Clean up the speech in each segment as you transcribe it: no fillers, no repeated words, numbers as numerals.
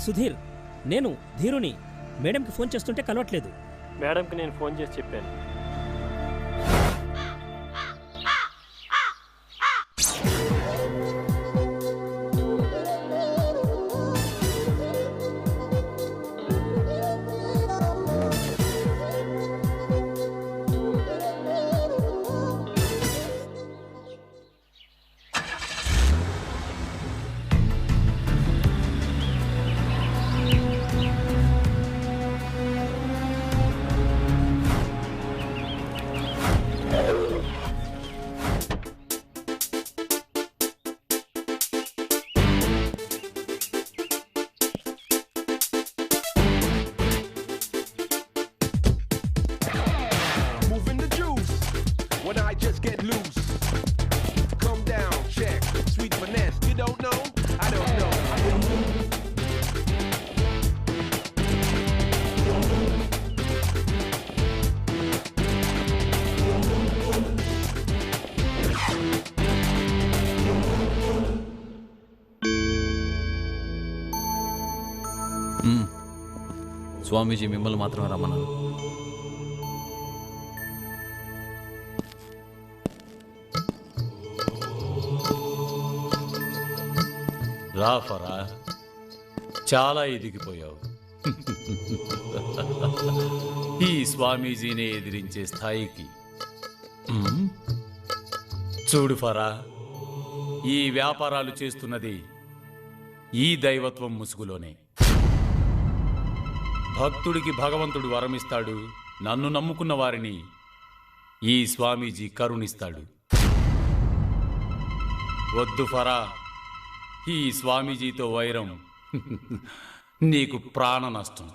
సుధీర్, నేను ధీరుని. మేడంకి ఫోన్ చేస్తుంటే కలవట్లేదు. మేడంకి నేను ఫోన్ చేసి చెప్పాను. స్వామీజీ మిమ్మల్ని మాత్రమే రమ్మన్నాను. రాఫరా, చాలా ఎదిగిపోయావు. ఈ స్వామీజీని ఎదిరించే స్థాయికి. చూడు ఫరా, ఈ వ్యాపారాలు చేస్తున్నది ఈ దైవత్వం ముసుగులోనే. భక్తుడికి భగవంతుడు వరమిస్తాడు, నన్ను నమ్ముకున్న వారిని ఈ స్వామీజీ కరుణిస్తాడు. వద్దు ఫరా, ఈ స్వామీజీతో వైరం నీకు ప్రాణ నష్టం.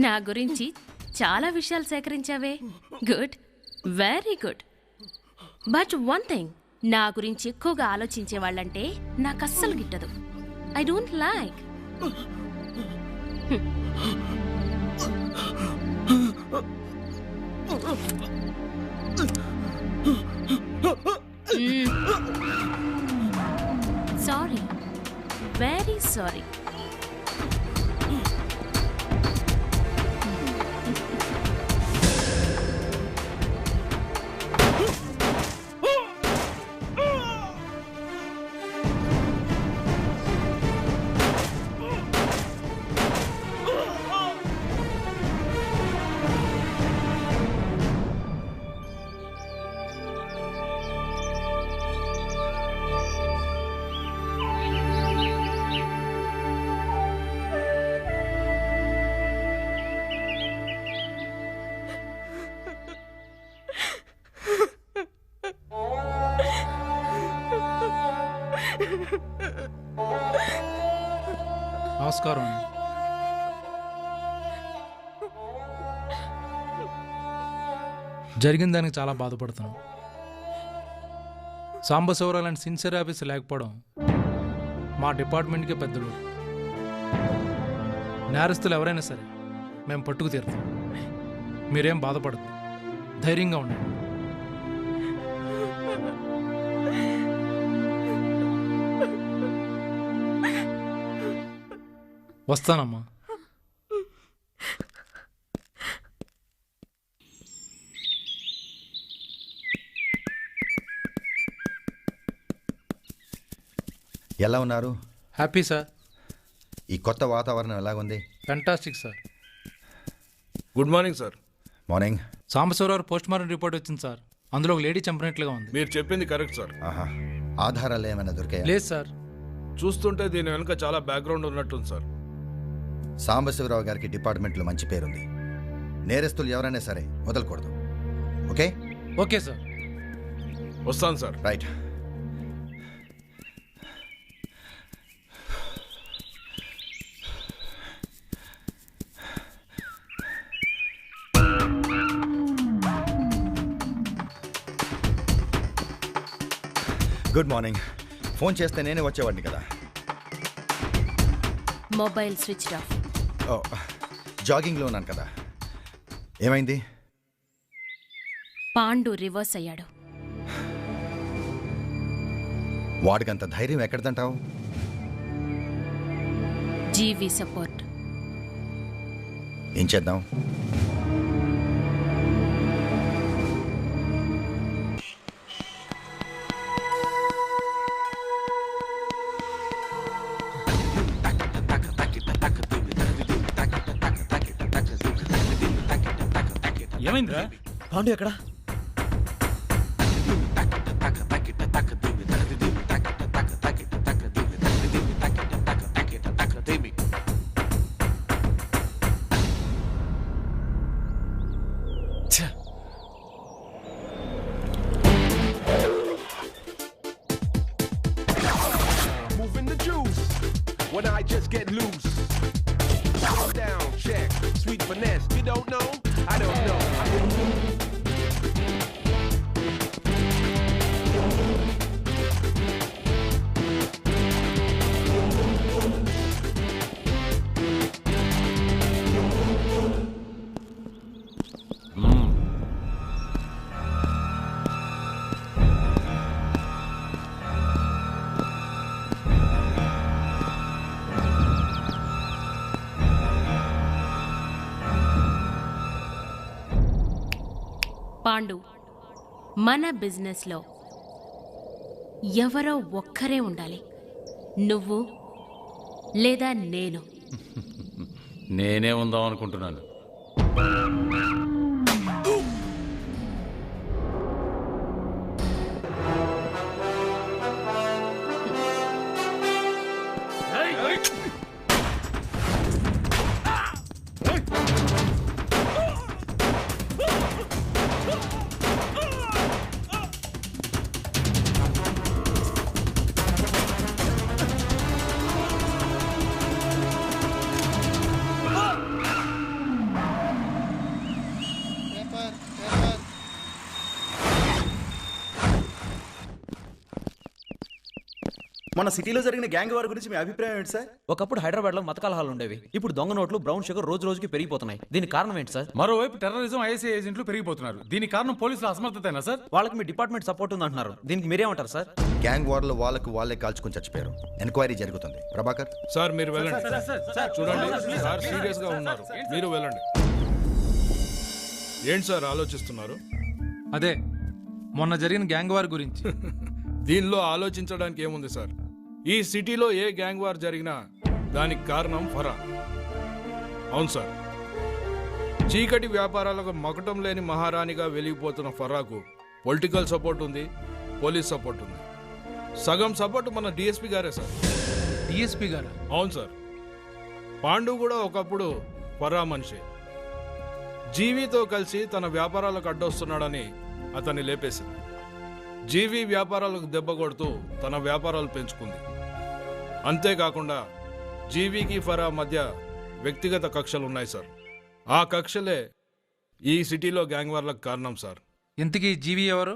నా గురించి చాలా విషయాలు సేకరించావే. Good, very good. But one thing, నా గురించి ఎక్కువగా ఆలోచించే వాళ్ళంటే నాకు అస్సలు గిట్టదు. I don't like. Sorry, very sorry. నమస్కారం. జరిగిన దానికి చాలా బాధపడుతున్నాం. సాంబశివరావు లాంటి సిన్సియర్ ఆఫీసర్ లేకపోవడం మా డిపార్ట్మెంట్కే పెద్దలు. నేరస్తులు ఎవరైనా సరే మేము పట్టుకు తీరుతాం. మీరేం బాధపడదు, ధైర్యంగా ఉండండి. వస్తానమ్మా. ఎలా ఉన్నారు? Happy sir. ఈ కొత్త వాతావరణం ఎలాగుంది? Fantastic sir. Good morning sir. Morning. Sambasivarao post mortem report వచ్చింది సార్. అందులో ఒక లేడీ చంపినట్లుగా ఉంది. మీరు చెప్పింది కరెక్ట్ సార్. ఆహా, ఆధారాలు ఏమైనా దొరికాయా? లేదు సార్. చూస్తుంటే దీని వెనుక చాలా బ్యాక్గ్రౌండ్ ఉన్నట్టుంది సార్. సాంబశివరావు గారికి డిపార్ట్మెంట్లో మంచి పేరుంది. నేరస్తులు ఎవరైనా సరే వదలకూడదు. ఓకే? Okay sir. వస్తాను sir. Right. Good morning. Phone చేస్తే నేనే వచ్చేవాడిని కదా. Mobile switch off. ఓ, జాగింగ్లో ఉన్నాను కదా. ఏమైంది? పాండు రివర్స్ అయ్యాడు. వాడికంత ధైర్యం ఎక్కడిదంటావు? జీవి సపోర్ట్. ఏం చేద్దాం? ఏమైందిరా? పాండు ఎక్కడ? Moving the juice when I just get loose. Calm down, check, sweet finesse. You don't know? I don't know. Pandu, మన బిజినెస్లో ఎవరో ఒక్కరే ఉండాలి. నువ్వు లేదా నేను. నేనే ఉందాం అనుకుంటున్నాను. మన సిటీలో జరిగిన గ్యాంగ్ వార్ గురించి మీ అభిప్రాయం ఏంటి సార్? ఒకప్పుడు హైదరాబాద్ లో మత కలహాలు ఉండేవి. ఇప్పుడు దొంగ నోట్లు, బ్రౌన్ షుగర్ రోజు రోజుకి పెరిగిపోతున్నాయి. దీనికి కారణం ఏంటి సార్? మరోవైపు టెర్రరిజం, ఐఎస్ఐ ఏజెంట్లు పెరిగిపోతున్నారు. దీనికి కారణం పోలీసుల అసమర్థతేనా సార్? వాళ్ళకి మీ డిపార్ట్మెంట్ సపోర్ట్ ఉంది అంటున్నారు. దీనికి మీరేమంటారు సార్? గ్యాంగ్ వార్లో వాళ్ళకు వాళ్ళే కాల్చుకుని చచ్చిపోయారు. ఎంక్వైరీ జరుగుతుంది. ప్రభాకర్ సార్ మీరు వెళ్ళండి. చూడండి సార్ సీరియస్ గా ఉన్నారు. మీరు వెళ్ళండి. ఏంటి సార్ ఆలోచిస్తున్నారు? అదే మొన్న జరిగిన గ్యాంగ్ వార్ గురించి. దీనిలో ఆలోచించడానికి ఏముంది సార్? ఈ సిటీలో ఏ గ్యాంగ్ వార్ జరిగినా దానికి కారణం ఫరా. అవును సార్, చీకటి వ్యాపారాలకు మకటం లేని మహారాణిగా వెలిగిపోతున్న ఫరాకు పొలిటికల్ సపోర్ట్ ఉంది, పోలీస్ సపోర్ట్ ఉంది. సగం సపోర్ట్ మన డిఎస్పీ గారే సార్. డిఎస్పీ గారు? అవును సార్. పాండు కూడా ఒకప్పుడు ఫరా మనిషి. జీవితో కలిసి తన వ్యాపారాలకు అడ్డొస్తున్నాడని అతన్ని లేపేసింది. జీవి వ్యాపారాలకు దెబ్బ కొడుతూ తన వ్యాపారాలు పెంచుకుంది. అంతేకాకుండా జీవికి ఫరా మధ్య వ్యక్తిగత కక్షలు ఉన్నాయి సార్. ఆ కక్షలే ఈ సిటీలో గ్యాంగ్ వార్లకు కారణం సార్. ఇంతకీ జీవి ఎవరు?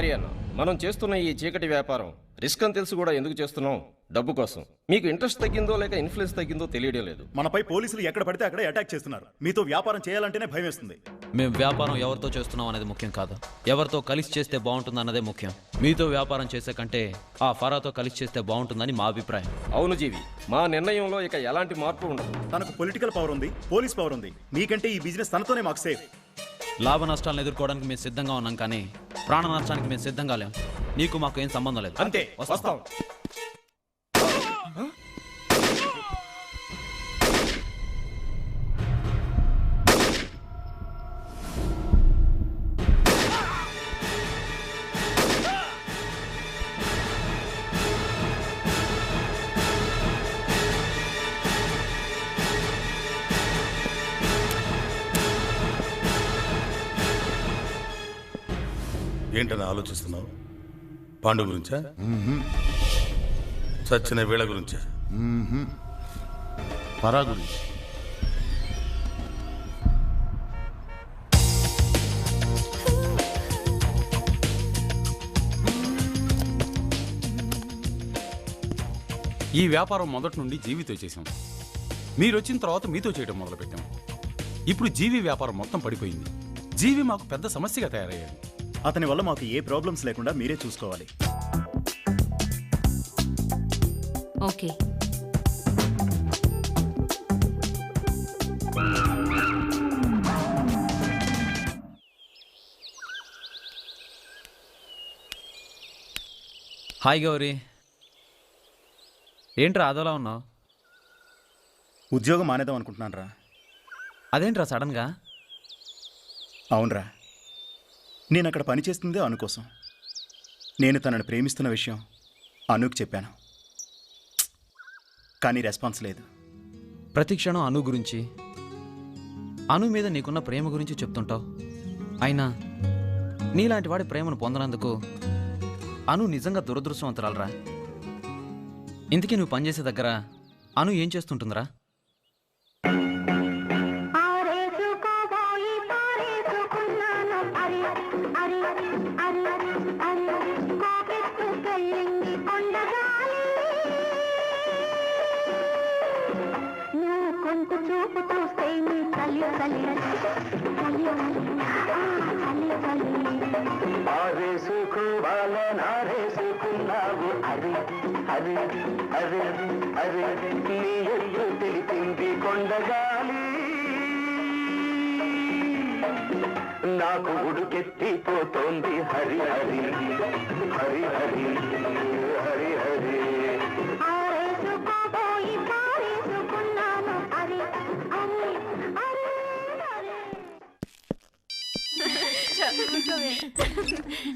సారీ అన్న, మనం చేస్తున్న ఈ చీకటి వ్యాపారం రిస్క్ అని తెలిసి కూడా ఎందుకు చేస్తున్నాం? డబ్బు కోసం. మీకు ఇంట్రెస్ట్ తగ్గిందో లేక ఇన్ఫ్లుయెన్స్ తగ్గిందో తెలియడం లేదు. మనపై పోలీసులు ఎక్కడ పడితే అక్కడే అటాక్ చేస్తున్నారు. మీతో వ్యాపారం చేయాలంటేనే భయం వేస్తుంది. మేము వ్యాపారం ఎవరితో చేస్తున్నాం అనేది ముఖ్యం కాదు, ఎవరితో కలిసి చేస్తే బాగుంటుంది అన్నదే ముఖ్యం. మీతో వ్యాపారం చేసే కంటే ఆ ఫరాతో కలిసి చేస్తే బాగుంటుందని మా అభిప్రాయం. అవును జీవి, మా నిర్ణయంలో ఇక ఎలాంటి మార్పు ఉండదు. తనకు పొలిటికల్ పవర్ ఉంది, పోలీస్ పవర్ ఉంది. మీకంటే ఈ బిజినెస్ తనతోనే మాకు సేఫ్. లాభ నష్టాలను ఎదుర్కోవడానికి మేము సిద్ధంగా ఉన్నాం, కానీ ప్రాణ నష్టానికి మేము సిద్ధంగా లేం. నీకు మాకు ఏం సంబంధం లేదు. అంతే, వస్తాం. ఏంటని ఆలోచిస్తున్నావు? పాండు గురించా? చచ్చిన వీళ్ళ గురించా? పరా గురించి. ఈ వ్యాపారం మొదటి నుండి జీవితో చేసాం. మీరు వచ్చిన తర్వాత మీతో చేయడం మొదలుపెట్టాం. ఇప్పుడు జీవి వ్యాపారం మొత్తం పడిపోయింది. జీవి మాకు పెద్ద సమస్యగా తయారయ్యాడు. అతని వల్ల మాకు ఏ ప్రాబ్లమ్స్ లేకుండా మీరే చూసుకోవాలి. ఓకే. హాయ్ గౌరీ, ఏంట్రా అదోలా ఉన్నావు? ఉద్యోగం మానేద్దాం అనుకుంటున్నాను రా. అదేంట్రా సడన్గా? అవునరా, నేను అక్కడ పనిచేస్తుందే అను కోసం. నేను తనను ప్రేమిస్తున్న విషయం అనుకు చెప్పాను, కానీ రెస్పాన్స్ లేదు. ప్రతి క్షణం అను గురించి, అను మీద నీకున్న ప్రేమ గురించి చెప్తుంటావు. అయినా నీలాంటి వాడి ప్రేమను పొందనందుకు అను నిజంగా దురదృష్టవంతురాలరా. ఇంతకీ నువ్వు పనిచేసే దగ్గర అను ఏం చేస్తుంటుందిరా? నాకు ఉడుకెత్తిపోతోంది హరి హరి హరి హరి హరి హరి.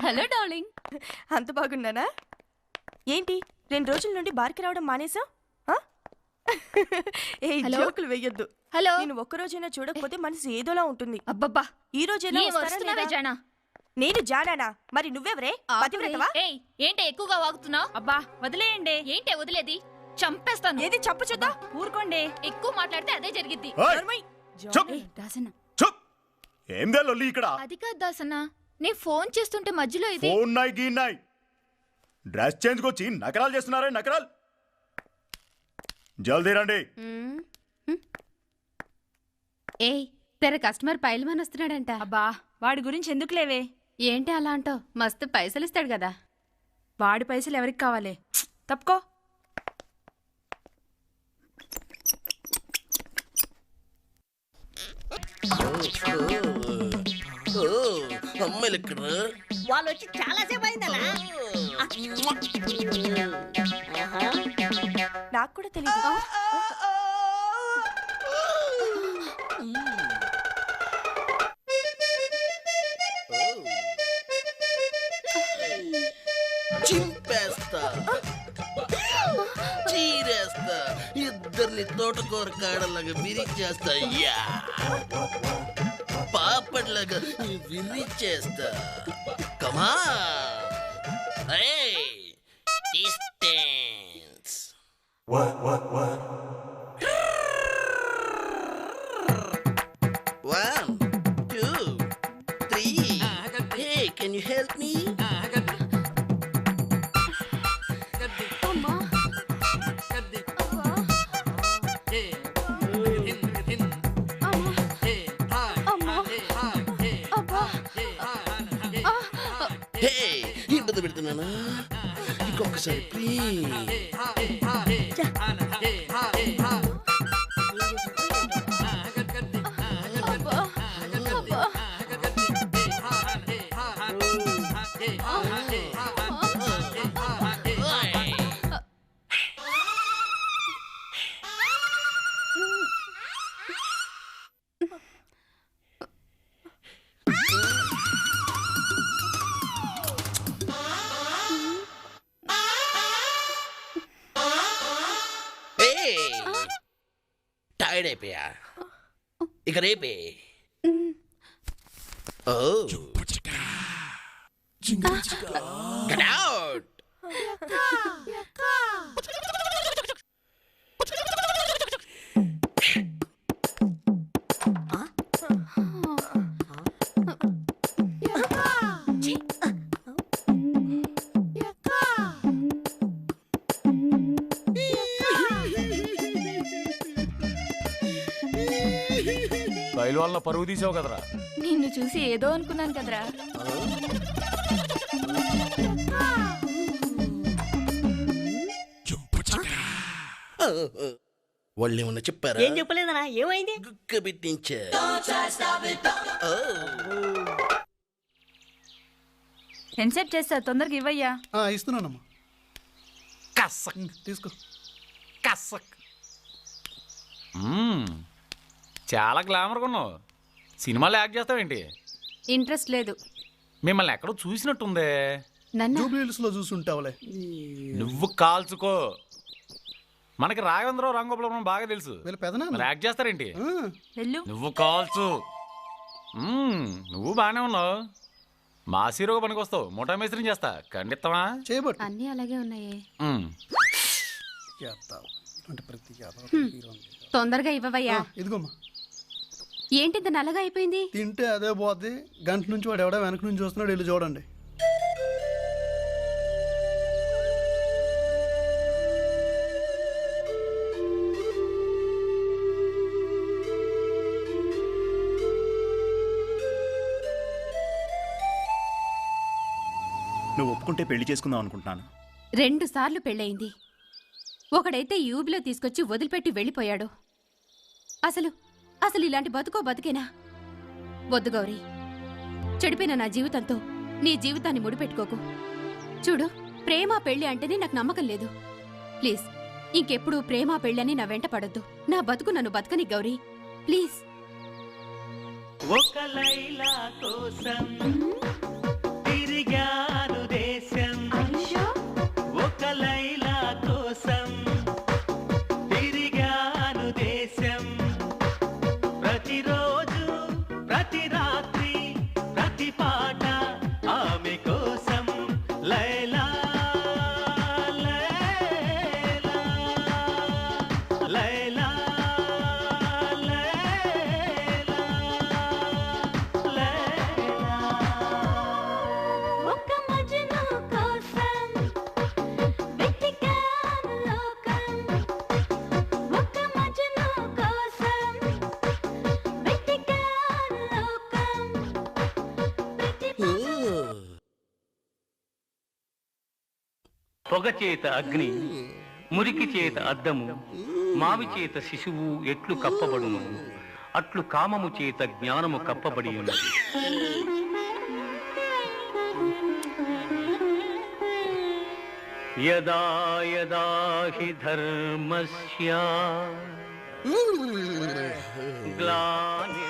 హలో డార్లింగ్, అంత బాగున్నానా? ఏంటి 2 రోజుల నుండి బార్కి రావడం మానేసా? ఏ జోకులు వెయ్యొద్దు. హలో, నేను ఒక్కరోజైనా చూడకపోతే మనసు ఏదోలా ఉంటుంది. అబ్బబ్బా, ఈ రోజైనా వస్తానా? నేను జానానా? మరి నువ్వెవరే? పతివ్రతవా? ఏంటి ఎక్కువగా వాగుతున్నావు? అబ్బా వదిలేయండి. ఏంటి వదిలేది? చంపేస్తాను. ఏది చంపు చూద్దాం. ఊరుకోండి. ఎక్కువ మాట్లాడితే అదే జరిగిద్ది. ఏందే లొల్లి ఇక్కడ? అది కాదు దాసన్న, నీ ఫోన్ చేస్తుంటే మధ్యలో ఇది ఫోన్ నాయ్ గీ నాయ్ డ్రెస్ చేంజ్ కొచ్చి నకరాలు చేస్తున్నారే నకరాలు. జల్దీ రండి. ఏయ్, తెర కస్టమర్ పైల్మాన్ వస్తున్నాడంట. అబ్బా వాడి గురించి ఎందుకు లేవే? ఏంటి అలా అంటావు? మస్తు పైసలు ఇస్తాడు కదా. వాడి పైసలు ఎవరికి కావాలి? తప్పుకో. అమ్మాయిలు ఇక్కడ వాళ్ళు వచ్చి చాలా సేపు అయిందలా. నాకు కూడా తెలియదు. చింపేస్తా, చీరేస్తా, ఇద్దరిని తోటకూర కాడలాగా విరిచేస్తా, పాపడ్లాగా విరిచేస్తా. కమా distance. 1 2 3. Hey, can you help me? చెప్తున్నానా ఇంకొకసారి ప్లీజ్. టైర్డ్ అయిపోయా, ఇక రేపే. ఓ Get out! రైలు వల్ల పరువు తీసావు కదరా. నిన్ను చూసి ఏదో అనుకున్నాను కదరా. వాళ్ళు ఏమన్నా చెప్పారా? ఏం చెప్పలేదనా? ఏమైంది? గుక్క పెట్టించా. ఎంతసేపు చేస్తా? తొందరగా ఇవ్వయ్యా. ఇస్తున్నానమ్మా. కసక్ తీసుకో. కసక్. చాలా గ్లామర్గా ఉన్నావు. సినిమాలో యాక్ట్ చేస్తావేంటి? ఇంట్రెస్ట్ లేదు. మిమ్మల్ని ఎక్కడో చూసినట్టుందే. జూబ్లీహిల్స్ లో చూసుంటావులే. నువ్వు కాల్చుకో. మనకి రాఘవేంద్రరావు రాంగోపాలం బాగా తెలుసు. మరి యాక్ట్ చేస్తారేంటి? నువ్వు కాల్చు. నువ్వు బాగానే ఉన్నావు. మా హీరోగా పనికి వస్తావు. మోటా మేస్త్రిని చేస్తా. ఖండితమా? చేయబట్టు అన్నీ అలాగే ఉన్నాయే. తొందరగా ఇవ్వవయ్యా. ఇదిగోమ్మా. ఏంటింత నల్లగా అయిపోయింది? తింటే అదే పోద్ది. గంట నుంచి వాడు ఎవడో వెనక నుంచి చూస్తున్నాడు. వెళ్ళి చూడండి. నువ్వు ఒప్పుకుంటే పెళ్లి చేసుకుందాం అనుకుంటున్నాను. 2 సార్లు పెళ్ళయింది. ఒకడైతే యూబీలో తీసుకొచ్చి వదిలిపెట్టి వెళ్ళిపోయాడు. అసలు ఇలాంటి బతికేనా? వద్దు గౌరీ. చెడిపోయిన నా జీవితంతో నీ జీవితాన్ని ముడిపెట్టుకోకు. చూడు, ప్రేమ పెళ్లి అంటేనే నాకు నమ్మకం లేదు. ప్లీజ్, ఇంకెప్పుడు ప్రేమ పెళ్ళని నా వెంట పడొద్దు. నా బతుకు నన్ను బతకని గౌరీ, ప్లీజ్. ఒక లైలా కోసం తిరిగాను దేశం. ఒక లైలా కోసం తిరిగాను దేశం. ప్రతిరోజు ప్రతి రాత్రి ప్రతి పాట ఆమె కోసం. లైలా లైలా లైలా పొగ చేత అగ్ని, మురికి చేత అద్దము, మావి చేత శిశువు ఎట్లు కప్పబడును, అట్లు కామము చేత జ్ఞానము కప్పబడి ఉన్నది. యదా యదా హి ధర్మస్య గ్లాని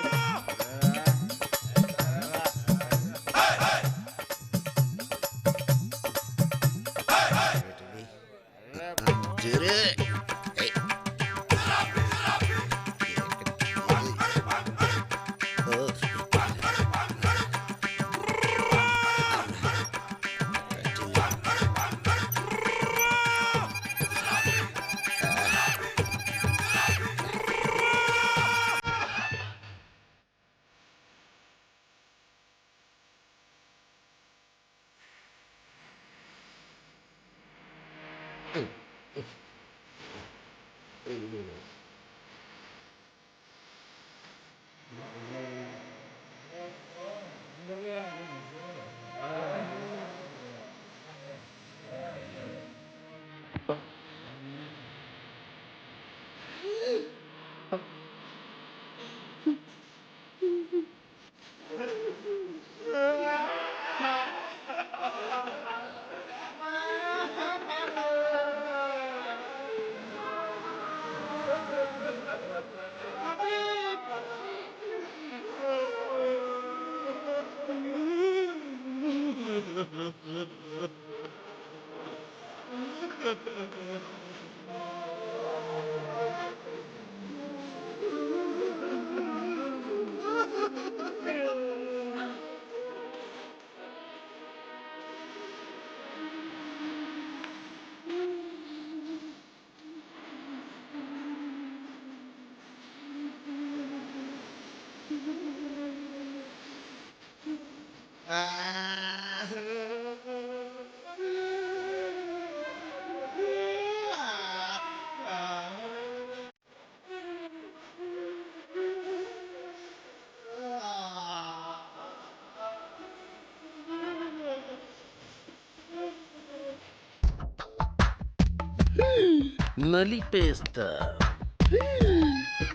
నలిపేస్తా,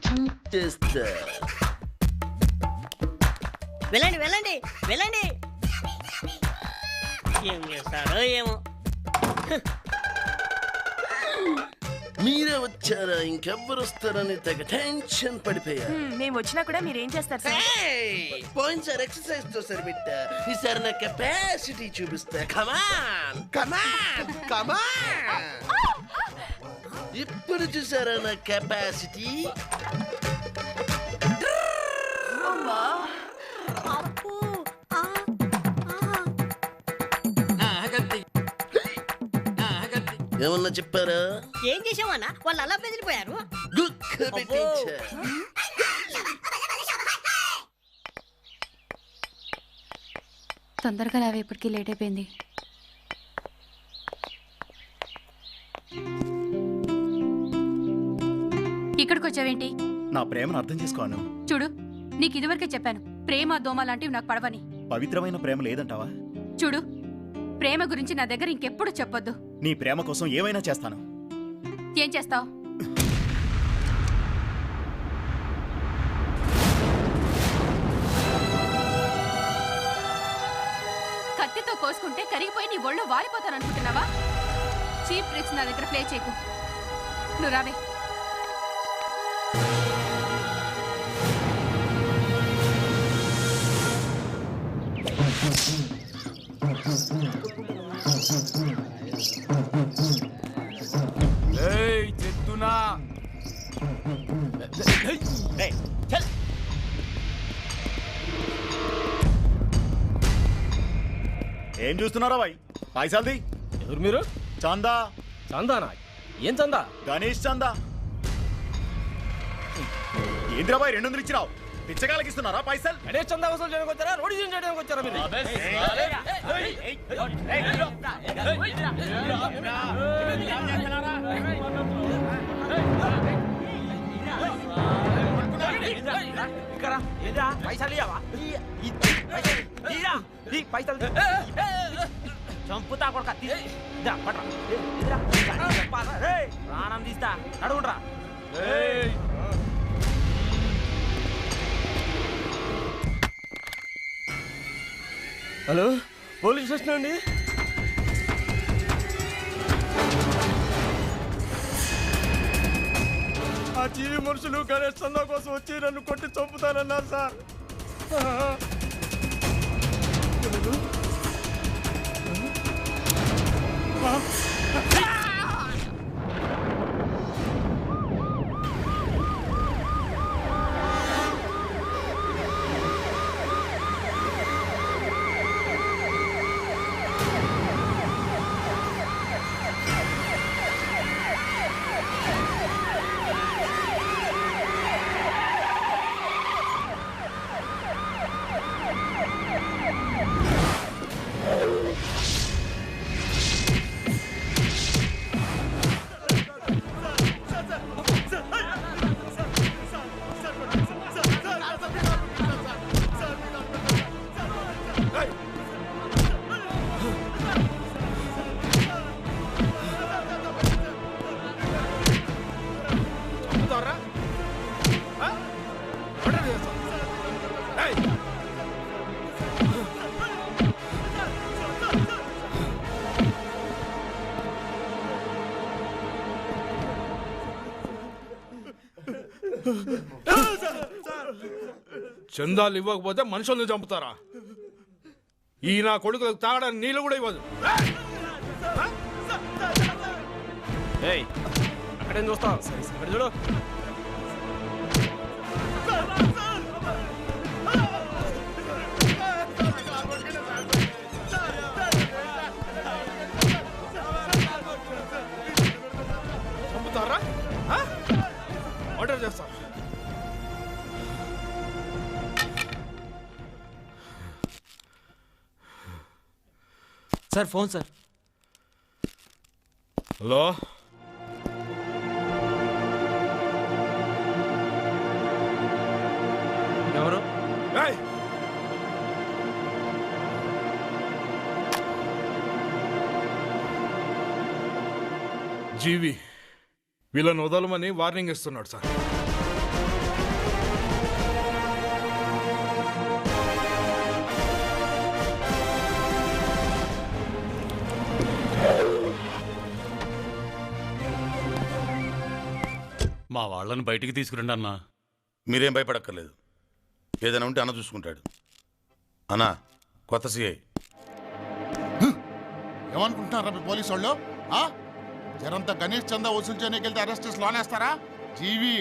చించేస్తా. వెళ్ళండి వెళ్ళండి వెళ్ళండి. ఏం చేస్తాడో ఏమో. మీరే వచ్చారా? ఇంకెవ్వరు వస్తారని తెగ టెన్షన్ పడిపోయా. మేము వచ్చినా కూడా మీరేం చేస్తారు సార్? పోయినసారి ఎక్సర్సైజ్ తో సరిపెట్టా, ఈసారి నా కెపాసిటీ చూపిస్తా. కమాన్ కమాన్ కమాన్. ఇప్పుడు చూసారా నా కెపాసిటీ? ఏమన్నా చెప్పారా? ఏం చేసావన్నా? వాళ్ళు అలా బెదిరిపోయారు. తొందరగా రావే, ఇప్పటికీ లేట్ అయిపోయింది. ఇక్కడికి వచ్చావేంటి? నా ప్రేమను అర్థం చేసుకోను. చూడు, నీకు ఇదివరకే చెప్పాను, ప్రేమ దోమ లాంటివి నాకు పడవని. పవిత్రమైన ప్రేమ లేదంటావా? చూడు, ప్రేమ గురించి నా దగ్గర ఇంకెప్పుడు చెప్పొద్దు. నీ ప్రేమ కోసం ఏమైనా చేస్తాను. ఏం చేస్తావు? కత్తితో కోసుకుంటే కరిగిపోయి నీ ఒళ్ళు వాలిపోతాననుకుంటున్నావా? చీప్ ట్రిక్స్ నా దగ్గర ప్లే చేయకు. నువ్వు రావే. చెప్తున్నా ఏం చూస్తున్నారా బాయ్? పైసల్ది. ఎవరు మీరు? చందా. చందానా? ఏం చందా? గణేష్ చందా. ఏంద్రా బాయ్ 200 ఇచ్చినావు? పిచ్చగాలకి ఇస్తున్నారా పైసలు? గణేష్ చందా వసూలు చేయడానికి వచ్చారా? రోడ్డు చేయడానికి వచ్చారా మీరు? చంపుతా కొడుక ప్రాణం తీస్తా నడుగుండ్రా. హలో, పోలీస్ స్టేషన్ అండి. ఆ జీవి మనుషులు గణేష్ చందా కోసం వచ్చి నన్ను కొట్టి చంపుతానన్నారు సార్. చందాలు ఇవ్వకపోతే మనుషుల్ని చంపుతారా? ఈ నా కొడుకులకు తాగడానికి నీళ్ళు కూడా ఇవ్వదు. అక్కడేం చూస్తావు ఇక్కడ చూడు. చంపుతారా? ఆర్డర్ చేస్తా. Sir phone sir. హలో, ఎవరు? జీవి వీళ్ళని వదలమని వార్నింగ్ ఇస్తున్నాడు సార్. మా వాళ్ళని బయటికి తీసుకురండి అన్నా. మీరేం భయపడక్కర్లేదు. ఏదైనా ఉంటే అన్న చూసుకుంటాడు. అన్నా కొత్త సిఐ. ఏమనుకుంటున్నారా మీ పోలీసు వాళ్ళు? జరంతా గణేష్ చందా వసూలు చేయడానికి వెళ్తే అరెస్ట్ చేసి లోనేస్తారా? జీవి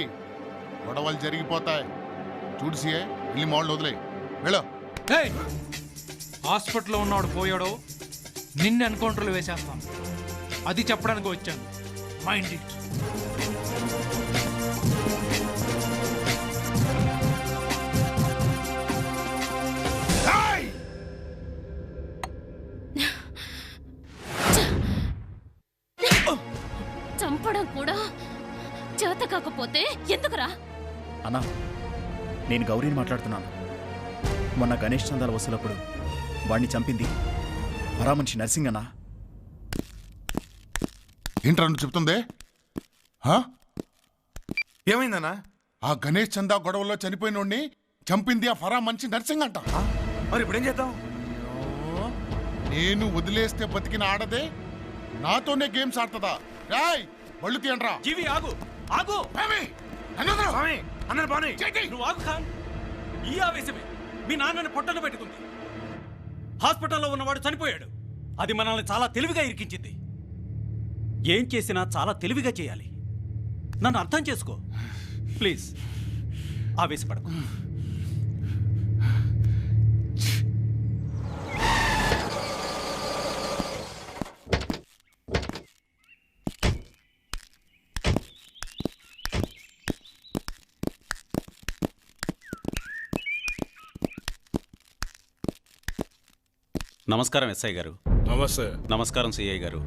గొడవలు జరిగిపోతాయి. చూడు సిఐ, వెళ్ళి మాళ్ళు వదిలే వెళ్ళు. హాస్పిటల్లో ఉన్నవాడు పోయాడో నిన్ను ఎన్కౌంటర్లు వేసేస్తాం. అది చెప్పడానికి వచ్చాను. Mind it. చంపడం కూడా చేత కాకపోతే ఎందుకురా? అన్నా, నేను గౌరీని మాట్లాడుతున్నాను. మొన్న గణేష్ చందాల వసూలప్పుడు వాడిని చంపింది పరామనిషి నర్సింగ్ అన్నా. ఏంట్రా నువ్వు చెప్తుందే? ఏమైందన్నా? ఆ గణేష్ చందా గొడవలో చనిపోయినోడిని చంపింది ఆ ఫరా మంచి నర్సింగ్ అంట. మరి ఇప్పుడేం చేద్దాం? నేను వదిలేస్తే బతికిన ఆడదే నాతోనే గేమ్స్ ఆడుతుందా? రాయ్ బళ్ళు తీయండ్రా. జీవి ఆగు ఆగు. నువ్వు ఆగు ఖాన్. ఈ ఆవేశమే మీ నాన్నని పొట్టను పెట్టుకుంది. హాస్పిటల్లో ఉన్నవాడు చనిపోయాడు. అది మనల్ని చాలా తెలివిగా ఇరికించింది. ఏం చేసినా చాలా తెలివిగా చేయాలి. నన్ను అర్థం చేసుకో ప్లీజ్. ఆవేశపడకు. నమస్కారం ఎస్ఐ గారు. నమస్తే. నమస్కారం సిఐ గారు.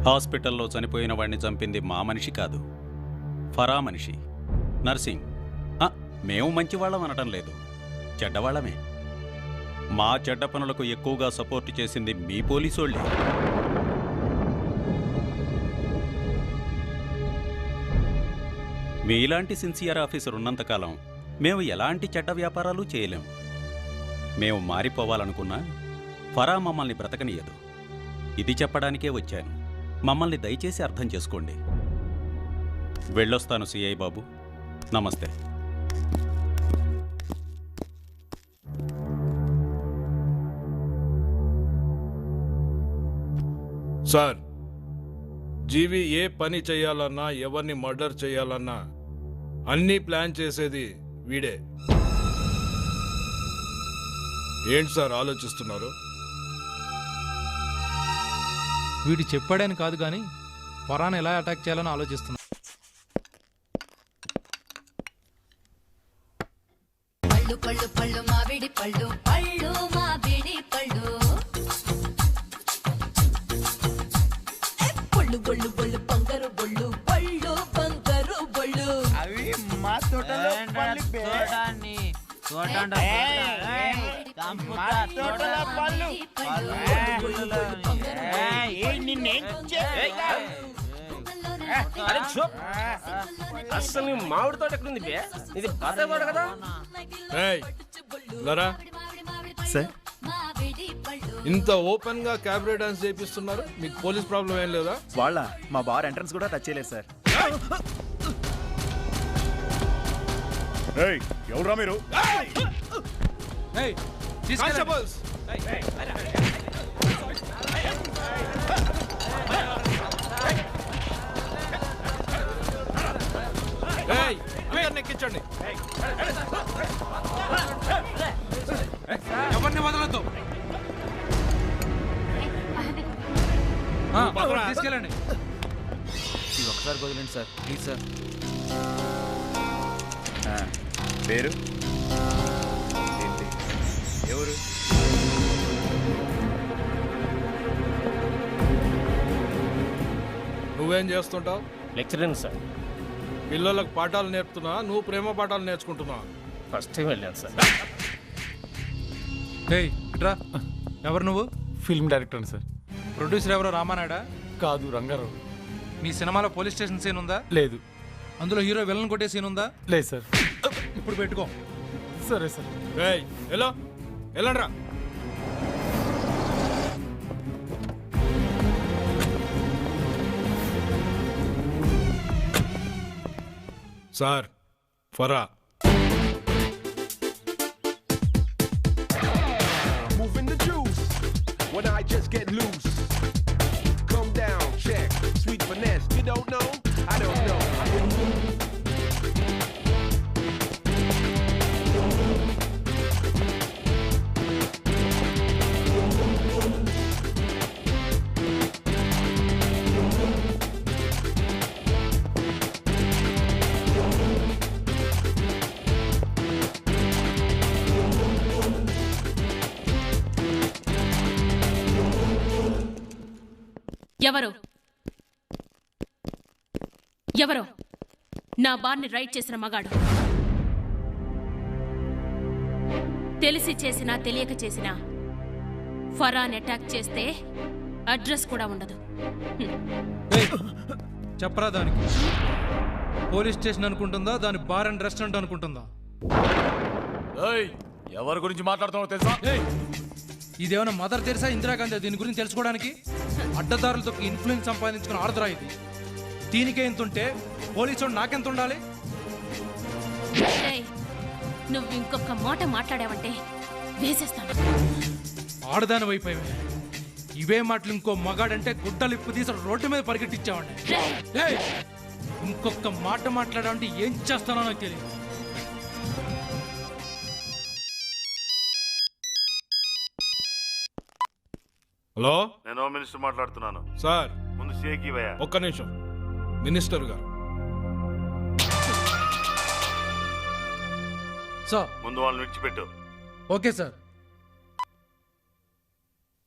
హాస్పిటల్లో చనిపోయిన వాడిని చంపింది మా మనిషి కాదు, ఫరా మనిషి నర్సింగ్. మేము మంచివాళ్ళం అనటం లేదు, చెడ్డవాళ్ళమే. మా చెడ్డ పనులకు ఎక్కువగా సపోర్ట్ చేసింది మీ పోలీసోళ్ళే. మీలాంటి సిన్సియర్ ఆఫీసర్ ఉన్నంతకాలం మేము ఎలాంటి చెడ్డ వ్యాపారాలు చేయలేం. మేము మారిపోవాలనుకున్నా ఫరా మమ్మల్ని బ్రతకనియదు. ఇది చెప్పడానికే వచ్చాను. మమ్మల్ని దయచేసి అర్థం చేసుకోండి. వెళ్ళొస్తాను సిఐ బాబు. నమస్తే. సార్, జీవి ఏ పని చేయాలన్నా, ఎవరిని మర్డర్ చేయాలన్నా అన్నీ ప్లాన్ చేసేది వీడే. ఏంటి సార్ ఆలోచిస్తున్నారు? వీడు చెప్పాడని కాదు కానీ ఫరాన్ ఎలా అటాక్ చేయాలని ఆలోచిస్తున్నా. పళ్ళు పళ్ళు పళ్ళు మామిడి పళ్ళు పళ్ళు మామిడి పళ్ళు పళ్ళు బొళ్ళు బొళ్ళు బంగారు బొళ్ళు పళ్ళు బంగారు బొళ్ళు అవి మా తోటలో పళ్ళు చూడండి అసలు మామిడి తోట ఎక్కడుంది బే? ఇది బతాయి కదా. సార్, ఇంత ఓపెన్ గా క్యాబరే డాన్స్ చేపిస్తున్నారు. మీకు పోలీస్ ప్రాబ్లం ఏం లేదా? వాళ్ళ మా బార్ ఎంట్రన్స్ కూడా టచ్ చేయలేదు సార్. ఎవరురా మీరు? ఎక్కించండి. ఎవరిని వదలొద్దు. తీసుకెళ్ళండి. ఇది ఒకసారి వదిలేండి సార్, ప్లీజ్ సార్. పేరు ఎవరు? నువ్వేం చేస్తుంటావు? Lecturer sir. పిల్లలకు పాఠాలు నేర్పుతున్నా, నువ్వు ప్రేమ పాఠాలు నేర్చుకుంటున్నా? ఫస్ట్ టైం వెళ్ళాను సార్. ఇట్రా. ఎవరు నువ్వు? Film director sir. ప్రొడ్యూసర్ ఎవరో రామానాయుడా? కాదు, రంగారావు. నీ సినిమాలో పోలీస్ స్టేషన్ సీన్ ఉందా? లేదు. అందులో హీరో విలన్ కొట్టే సీన్ ఉందా? లేదు సార్. ఇప్పుడు పెట్టుకో. సరే సార్. ఎలా వెళ్ళండ్రా. Sir, Farah. Moving the juice when I just get loose. Come down, check, sweet finesse. You don't know? I don't know. ఎవరు ఎవరో నా బార్ని రైడ్ చేసిన మగాడు. తెలిసి చేసినా తెలియక చేసినా ఫరాన్ అటాక్ చేస్తే అడ్రస్ కూడా ఉండదు. చెప్పరా దానికి? పోలీస్ స్టేషన్ అనుకుంటుందా, దాని బార్ అండ్ రెస్టారెంట్ అనుకుంటుందా? ఎవరి గురించి మాట్లాడుతున్నావు తెలుసా? ఇదేమైనా మదర్ తెరిసా, ఇందిరాగాంధీ దీని గురించి తెలుసుకోవడానికి? అడ్డదారులతో ఇన్ఫ్లుయెన్స్ సంపాదించుకున్న ఆర్డరా ఇది. దీనికే ఎంత ఉంటే పోలీసు నాకెంత ఉండాలి? నువ్వు ఇంకొక మాట మాట్లాడావంటే వేసేస్తాను. ఆడదాని వైపోయావే. ఇవే మాటలు ఇంకో మగాడంటే గుడ్డలిప్పు తీసి రోడ్డు మీద పరిగెట్టించావండి. ఇంకొక మాట మాట్లాడాలంటే ఏం చేస్తానో నాకు తెలియదు. హలో, నేను మినిస్టర్ మాట్లాడుతున్నాను సార్. ముందు సిఐకి భయ్యా. ఒక్క నిమిషం. మినిస్టర్ గారు. సార్, ముందు వాళ్ళని విడిచిపెట్టు. Okay sir.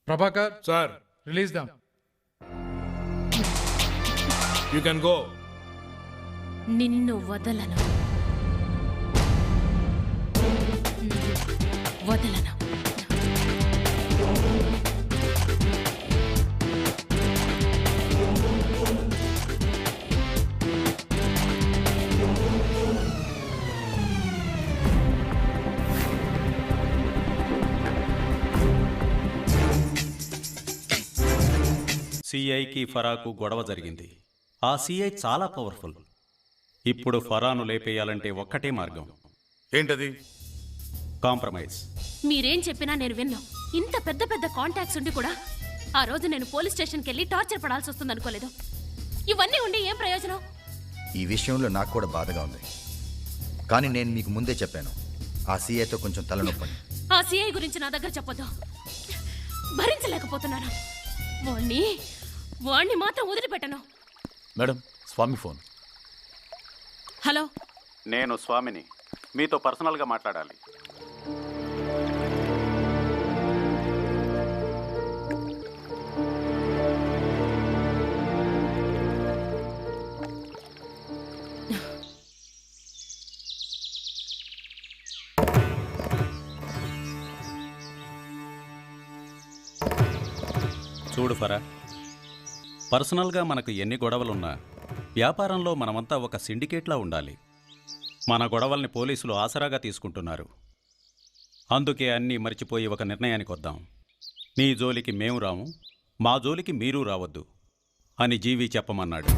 Prabhakar sir, release them. You can go. నిన్ను వదలను, వదలను. సిఐకి ఫరాకు గొడవ జరిగింది. ఆ సిఐ చాలా పవర్ఫుల్. ఇప్పుడు ఫరాను లేపేయాలంటే ఒక్కటే మార్గం. ఏంటది? కాంప్రమైజ్. మీరేం చెప్పినా నేను విన్నా. ఇంత పెద్ద పెద్ద కాంటాక్ట్స్ ఉండి కూడా ఆ రోజు నేను పోలీస్ స్టేషన్కి వెళ్ళి టార్చర్ పడాల్సి వస్తుంది అనుకోలేదు. ఇవన్నీ ఉండి ఏం ప్రయోజనం? ఈ విషయంలో నాకు కూడా బాధగా ఉంది. కానీ నేను మీకు ముందే చెప్పాను, ఆ సీఐతో కొంచెం తలనొప్పని. ఆ సిఐ గురించి నా దగ్గర చెప్పొద్దు. భరించలేకపోతున్నాను. వాణ్ణి మాత్రం వదిలిపెట్టను. మేడం, స్వామి ఫోన్. హలో, నేను స్వామిని. మీతో పర్సనల్గా మాట్లాడాలి. చూడు ఫరా, పర్సనల్గా మనకు ఎన్ని గొడవలున్నా వ్యాపారంలో మనమంతా ఒక సిండికేట్లా ఉండాలి. మన గొడవల్ని పోలీసులు ఆసరాగా తీసుకుంటున్నారు. అందుకే అన్నీ మర్చిపోయి ఒక నిర్ణయానికి వద్దాం. నీ జోలికి మేము రాము, మా జోలికి మీరు రావద్దు అని జీవి చెప్పమన్నాడు.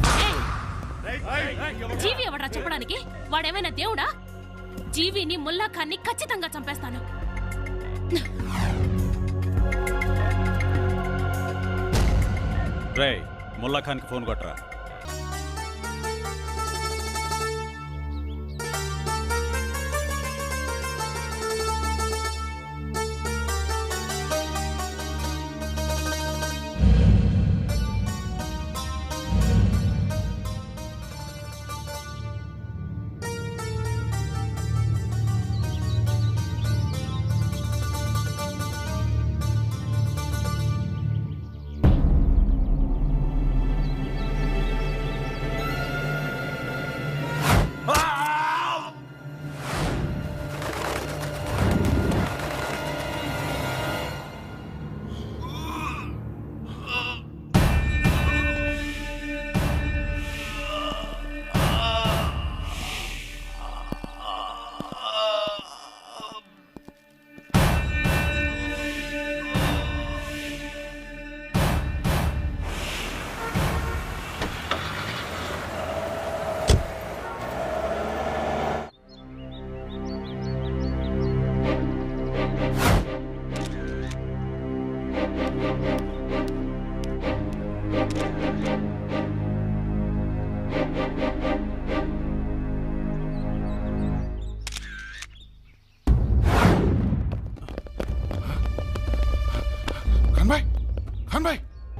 జీవి ఎవడా చెప్పడానికి? వాడేమైనా దేవుడా? జీవిని, ముల్లా ఖాన్ని ఖచ్చితంగా చంపేస్తాను. రే ముల్లాఖాన్కి ఫోన్ కొట్టరా.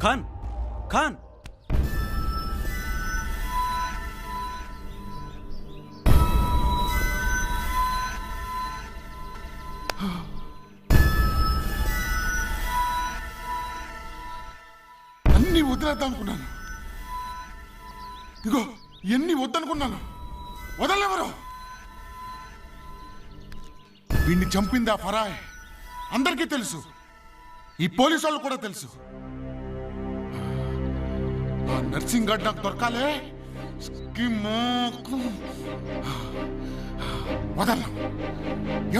ఖాన్ ఖాన్ అన్ని వదిలేద్దామనుకున్నాను. ఇగో ఎన్ని వద్దనుకున్నాను. వదలెవరు? వీడిని చంపింది ఆ ఫరాయ్. అందరికీ తెలుసు. ఈ పోలీసు వాళ్ళు కూడా తెలుసు. ఆ నర్సింగ్ గార్డ్ నాకు దొరకాలే. వదలను,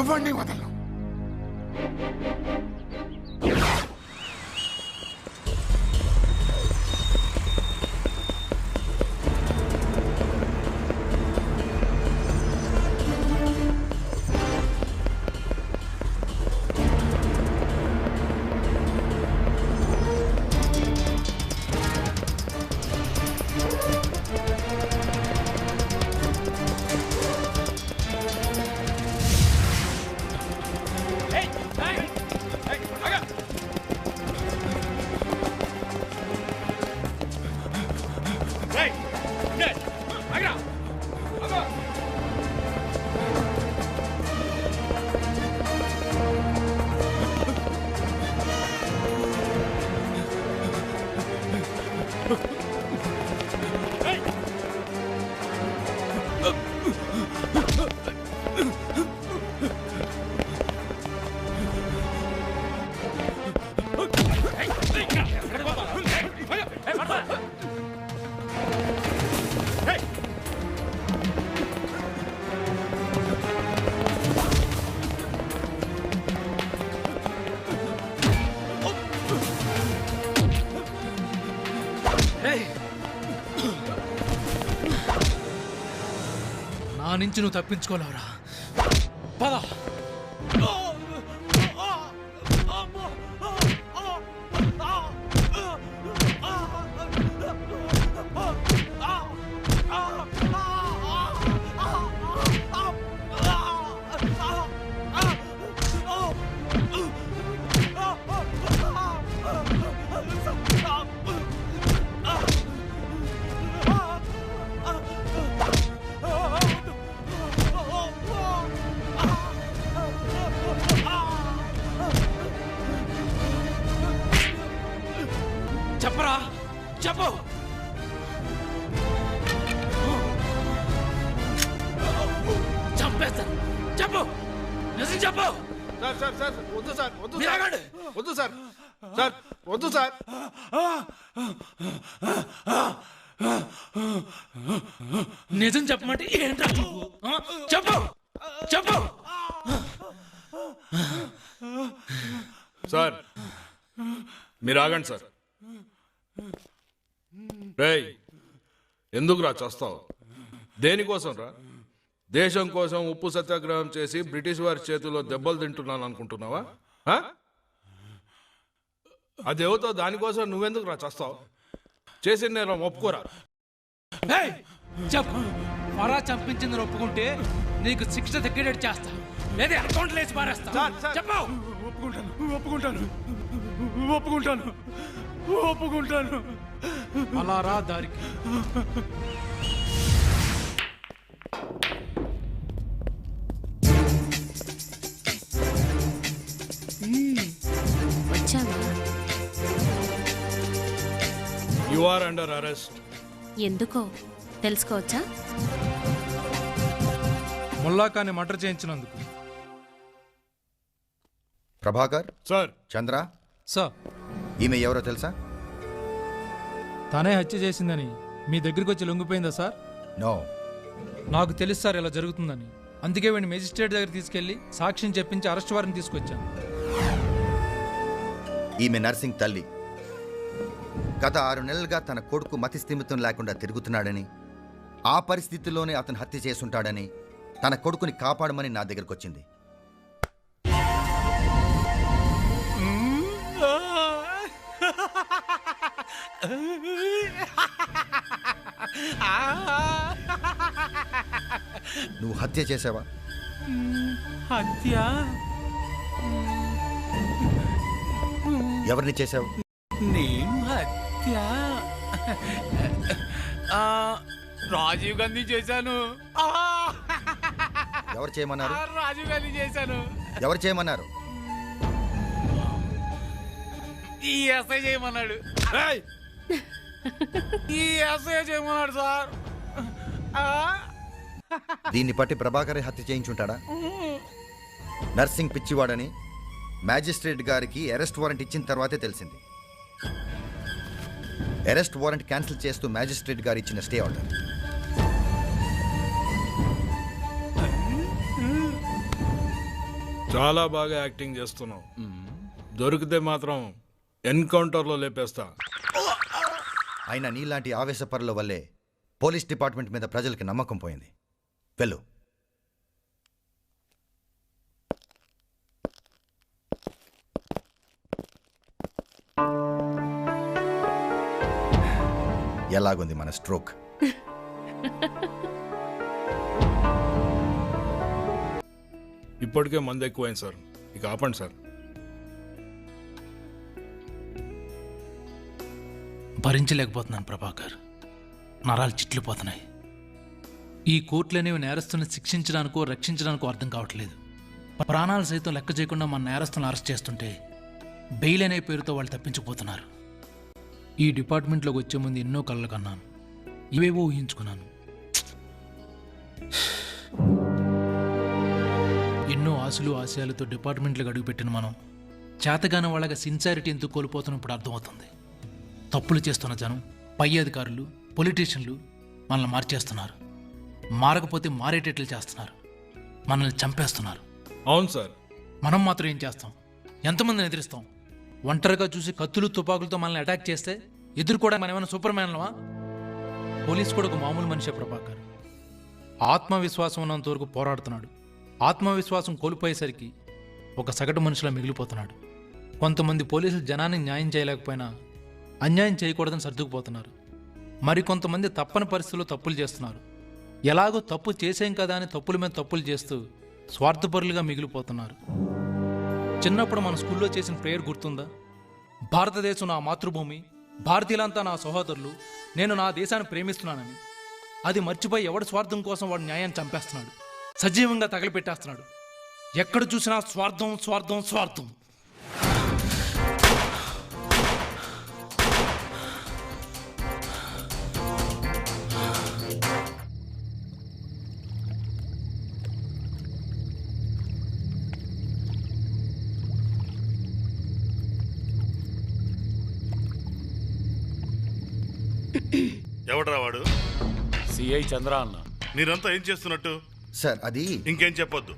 ఎవరిని వదలను. నా నుంచి నువ్వు తప్పించుకోలేవురా. పద. చెప్పరా, చెప్పు. చంపేస్తాను. చెప్పు, నిజం చెప్పు. సార్ సార్ సార్ వద్దు సార్, వద్దు మీరు సార్, ఆగండి. వద్దు సార్, సార్ వద్దు సార్. నిజం చెప్పమంటే ఏంట్రా నువ్వు? చెప్పు, చెప్పు. సార్ మీరు ఆగండి సార్. రేయ్ ఎందుకు రా చస్తావు? దేనికోసం రా? దేశం కోసం ఉప్పు సత్యాగ్రహం చేసి బ్రిటిష్ వారి చేతుల్లో దెబ్బలు తింటున్నాను అనుకుంటున్నావా? అదేవుతో దానికోసం నువ్వెందుకు రా చస్తావు? చేసిన నేరం ఒప్పుకోరా? ఏయ్, చెప్పు. ఫరా చంపించిందని ఒప్పుకుంటే నీకు శిక్ష తగ్గేటట్టు చేస్తా, లేదా అకౌంట్లో వేసి పారేస్తా. చెప్పు. ఒప్పుకుంటాను. అలా రా దారికి. వచ్చావా? You are under arrest. ఎందుకో తెలుసుకోవచ్చా? ముల్లాకాన్ని మర్డర్ చేయించినందుకు. ప్రభాకర్ సార్. చంద్ర సార్. ఈమె ఎవరో తెలుసా? తనే హత్య చేసిందని మీ దగ్గరికి వచ్చి లొంగిపోయిందా సార్? నో. నాకు తెలుసు సార్ ఇలా జరుగుతుందని. అందుకే వీడిని మేజిస్ట్రేట్ దగ్గర తీసుకెళ్లి సాక్ష్యం చెప్పించి అరెస్ట్ వారెంట్ తీసుకొచ్చాను. ఈమె నర్సింగ్ తల్లి. గత 6 నెలలుగా తన కొడుకు మతి స్థిమితం లేకుండా తిరుగుతున్నాడని, ఆ పరిస్థితుల్లోనే అతను హత్య చేసుంటాడని తన కొడుకుని కాపాడమని నా దగ్గరకు వచ్చింది. నువ్వు హత్య చేసావా? హత్య? ఎవరిని చేశావు? నేను హత్య రాజీవ్ గాంధీ చేశాను. ఎవరు చేయమన్నారు? రాజీవ్ గాంధీ చేశాను. ఎవరు చేయమన్నారు? ఈ ఎస్ఐ చేయమన్నాడు. ఈ ఎస్ఐ చేయమన్నాడు సార్. దీన్ని బట్టి ప్రభాకర్ హత్య చేయించుంటాడా? నర్సింగ్ పిచ్చివాడని మ్యాజిస్ట్రేట్ గారికి అరెస్ట్ వారెంట్ ఇచ్చిన తర్వాతే తెలిసింది. అరెస్ట్ వారెంట్ క్యాన్సిల్ చేస్తూ మ్యాజిస్ట్రేట్ గారు ఇచ్చిన స్టే ఆర్డర్. చాలా బాగా యాక్టింగ్ చేస్తున్నావు. దొరికితే మాత్రం ఎన్కౌంటర్లో లేపేస్తా. అయినా నీలాంటి ఆవేశపరుల వల్లే పోలీస్ డిపార్ట్మెంట్ మీద ప్రజలకి నమ్మకం పోయింది. వెళ్ళు. ఎలాగుంది మన స్ట్రోక్? ఇప్పటికే మంది ఎక్కువైంది సార్, ఇక ఆపండి సార్. భరించలేకపోతున్నాను ప్రభాకర్. నరాలు చిట్లిపోతున్నాయి. ఈ కోర్టులనేవి నేరస్తులను శిక్షించడానికో రక్షించడానికో అర్థం కావట్లేదు. ప్రాణాలు సైతం లెక్క చేయకుండా మన నేరస్తులను అరెస్ట్ చేస్తుంటే బెయిల్ అనే పేరుతో వాళ్ళు తప్పించుకుపోతున్నారు. ఈ డిపార్ట్మెంట్లోకి వచ్చే ముందు ఎన్నో కలలు కన్నాను, ఇవేవో ఊహించుకున్నాను. ఎన్నో ఆశలు ఆశయాలతో డిపార్ట్మెంట్లకు అడుగుపెట్టిన మనం చేతగాని వాళ్ళగా సిన్సారిటీ ఎందుకు కోల్పోతున్న ఇప్పుడు అర్థమవుతుంది. తప్పులు చేస్తున్న జనం, పై అధికారులు, పొలిటీషియన్లు మనల్ని మార్చేస్తున్నారు. మారకపోతే మారేటట్లు చేస్తున్నారు. మనల్ని చంపేస్తున్నారు. అవును సార్. మనం మాత్రం ఏం చేస్తాం? ఎంతమందిని ఎదిరిస్తాం? ఒంటరిగా చూసి కత్తులు తుపాకులతో మనల్ని అటాక్ చేస్తే ఎదుర్కోవడానికి మనం ఏమైనా సూపర్ మ్యాన్లవా? పోలీస్ కూడా ఒక మామూలు మనిషే ప్రభాకర్. ఆత్మవిశ్వాసం ఉన్నంత వరకు పోరాడుతున్నాడు. ఆత్మవిశ్వాసం కోల్పోయేసరికి ఒక సగటు మనిషిలా మిగిలిపోతున్నాడు. కొంతమంది పోలీసులు జనానికి న్యాయం చేయలేకపోయినా అన్యాయం చేయకూడదని సర్దుకుపోతున్నారు. మరికొంతమంది తప్పని పరిస్థితుల్లో తప్పులు చేస్తున్నారు. ఎలాగో తప్పు చేసేం కదా అని తప్పుల మీద తప్పులు చేస్తూ స్వార్థపరులుగా మిగిలిపోతున్నారు. చిన్నప్పుడు మన స్కూల్లో చేసిన ప్రేయర్ గుర్తుందా? భారతదేశం నా మాతృభూమి, భారతీయులంతా నా సహోదరులు, నేను నా దేశాన్ని ప్రేమిస్తున్నానని. అది మర్చిపోయి ఎవడి స్వార్థం కోసం వాడు న్యాయాన్ని చంపేస్తున్నాడు, సజీవంగా తగలపెట్టేస్తున్నాడు. ఎక్కడ చూసినా స్వార్థం స్వార్థం స్వార్థం. ఎవడ్రా వాడు? సిఐ చంద్ర అన్న. మీరంతా ఏం చేస్తున్నట్టు? సార్ అది ఇంకేం చెప్పొద్దు.